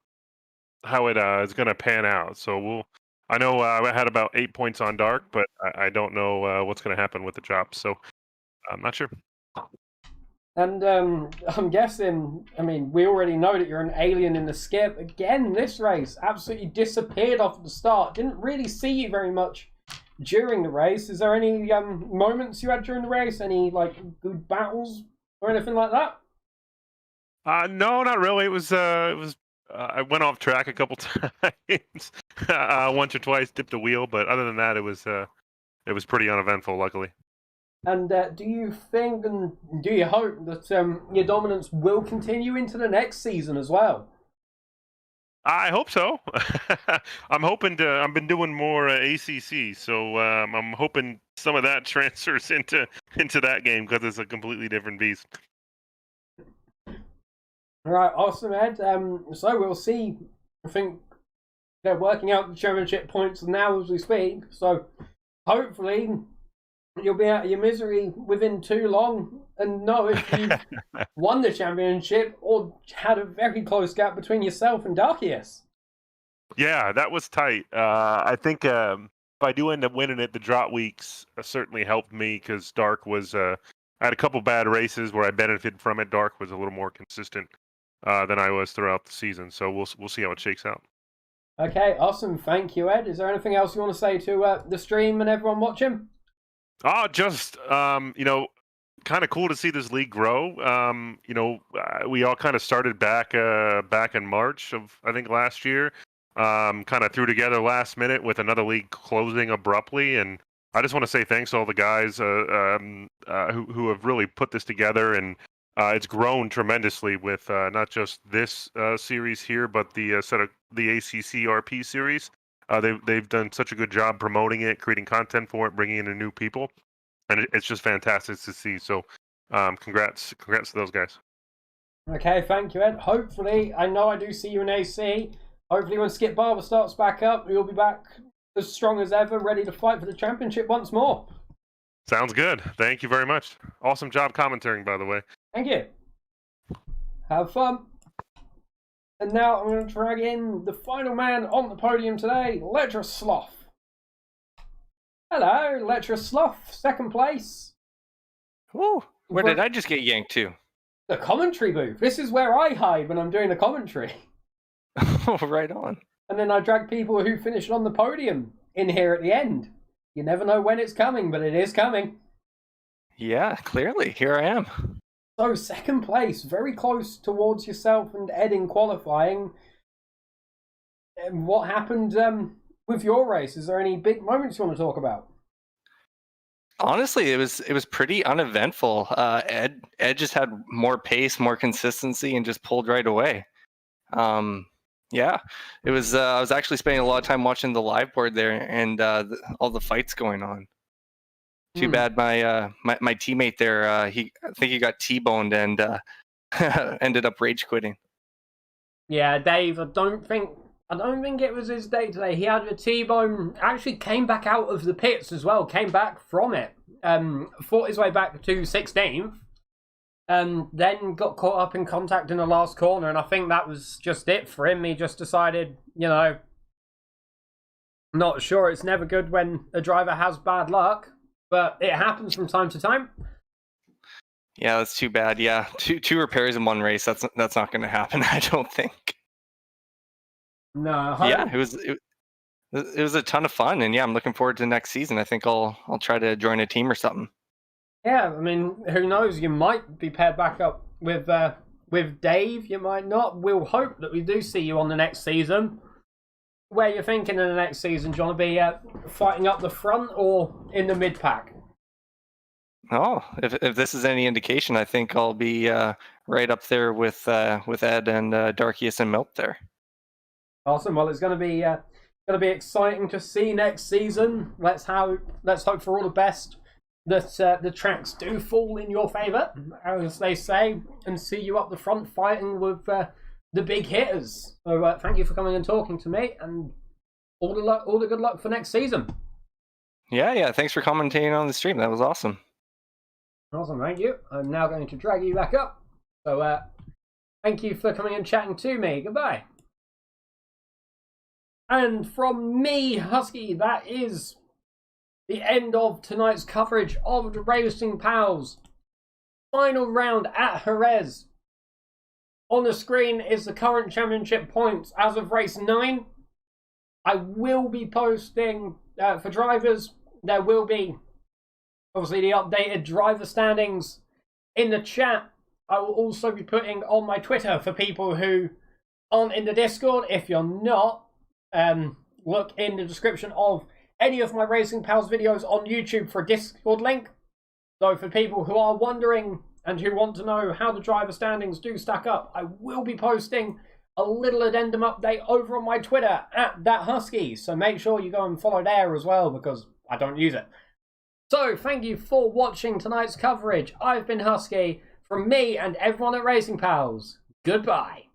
Speaker 4: it is going to pan out. So I know I had about 8 points on dark, but I don't know what's going to happen with the drops. So I'm not sure.
Speaker 1: And I'm guessing, I mean, we already know that you're an alien in the skip. Again, this race absolutely disappeared off at the start. Didn't really see you very much during the race. Is there any moments you had during the race? Any, like, good battles or anything like that?
Speaker 4: No, not really. It was I went off track a couple times, once or twice, dipped a wheel, but other than that, it was pretty uneventful, luckily.
Speaker 1: And do you think and do you hope that your dominance will continue into the next season as well?
Speaker 4: I hope so. I'm hoping to. I've been doing more ACC, so I'm hoping some of that transfers into that game because it's a completely different beast.
Speaker 1: All right, awesome, Ed. So we'll see. I think they're working out the championship points now as we speak. So hopefully you'll be out of your misery within too long and know if you've won the championship or had a very close gap between yourself and Darkius.
Speaker 4: Yeah, that was tight. I think if I do end up winning it, the drop weeks certainly helped me because Dark was. I had a couple bad races where I benefited from it. Dark was a little more consistent than I was throughout the season, so we'll see how it shakes out.
Speaker 1: Okay, awesome. Thank you, Ed. Is there anything else you want to say to the stream and everyone watching?
Speaker 4: Just kind of cool to see this league grow. We all kind of started back in March of I think last year. Kind of threw together last minute with another league closing abruptly, and I just want to say thanks to all the guys who have really put this together, and it's grown tremendously with not just this series here, but the ACC RP Series. They've done such a good job promoting it, creating content for it, bringing in new people, and it's just fantastic to see. So, congrats to those guys.
Speaker 1: Okay, thank you, Ed. Hopefully, I know I do see you in AC. Hopefully, when Skip Barber starts back up, you'll be back as strong as ever, ready to fight for the championship once more.
Speaker 4: Sounds good. Thank you very much. Awesome job commentating, by the way.
Speaker 1: Thank you. Have fun. And now I'm going to drag in the final man on the podium today, Letra Sloth. Hello, Letra Sloth, second place.
Speaker 5: Woo! Where did I just get yanked to?
Speaker 1: The commentary booth. This is where I hide when I'm doing the commentary.
Speaker 5: Oh, right on.
Speaker 1: And then I drag people who finished on the podium in here at the end. You never know when it's coming, but it is coming.
Speaker 5: Yeah, clearly. Here I am.
Speaker 1: So second place, very close towards yourself and Ed in qualifying. What happened with your race? Is there any big moments you want to talk about?
Speaker 5: Honestly, it was pretty uneventful. Ed just had more pace, more consistency, and just pulled right away. Yeah, it was. I was actually spending a lot of time watching the live board there and all the fights going on. Too bad my teammate there. I think he got T-boned and ended up rage quitting.
Speaker 1: Yeah, Dave. I don't think it was his day today. He had a T-bone. Actually, came back out of the pits as well. Came back from it. Fought his way back to 16th. Then got caught up in contact in the last corner, and I think that was just it for him. He just decided, not sure. It's never good when a driver has bad luck, but it happens from time to time.
Speaker 5: Yeah, that's too bad. Yeah, two repairs in one race. That's not going to happen. I don't think.
Speaker 1: No.
Speaker 5: Yeah, it was a ton of fun, and yeah, I'm looking forward to next season. I think I'll try to join a team or something.
Speaker 1: Yeah, I mean, who knows? You might be paired back up with Dave. You might not. We'll hope that we do see you on the next season. Where you're thinking in the next season, do you want to be fighting up the front or in the mid pack?
Speaker 5: Oh, if this is any indication, I think I'll be right up there with Ed and Darkius and Milk there.
Speaker 1: Awesome. Well, it's going to be exciting to see next season. Let's hope for all the best. That the tracks do fall in your favour, as they say, and see you up the front fighting with the big hitters. So thank you for coming and talking to me, and all the good luck for next season.
Speaker 5: Yeah. Thanks for commentating on the stream. That was awesome.
Speaker 1: Awesome, thank you. I'm now going to drag you back up. So thank you for coming and chatting to me. Goodbye. And from me, Husky, that is the end of tonight's coverage of the Racing Pals final round at JEREZ. On the screen is the current championship points as of race 9. I will be posting for drivers. There will be obviously the updated driver standings in the chat. I will also be putting on my Twitter for people who aren't in the Discord. If you're not, look in the description of any of my Racing Pals videos on YouTube for a Discord link. So for people who are wondering and who want to know how the driver standings do stack up, I will be posting a little addendum update over on my Twitter @thathusky. So make sure you go and follow there as well, because I don't use it. So thank you for watching tonight's coverage. I've been Husky. From me and everyone at Racing Pals, goodbye.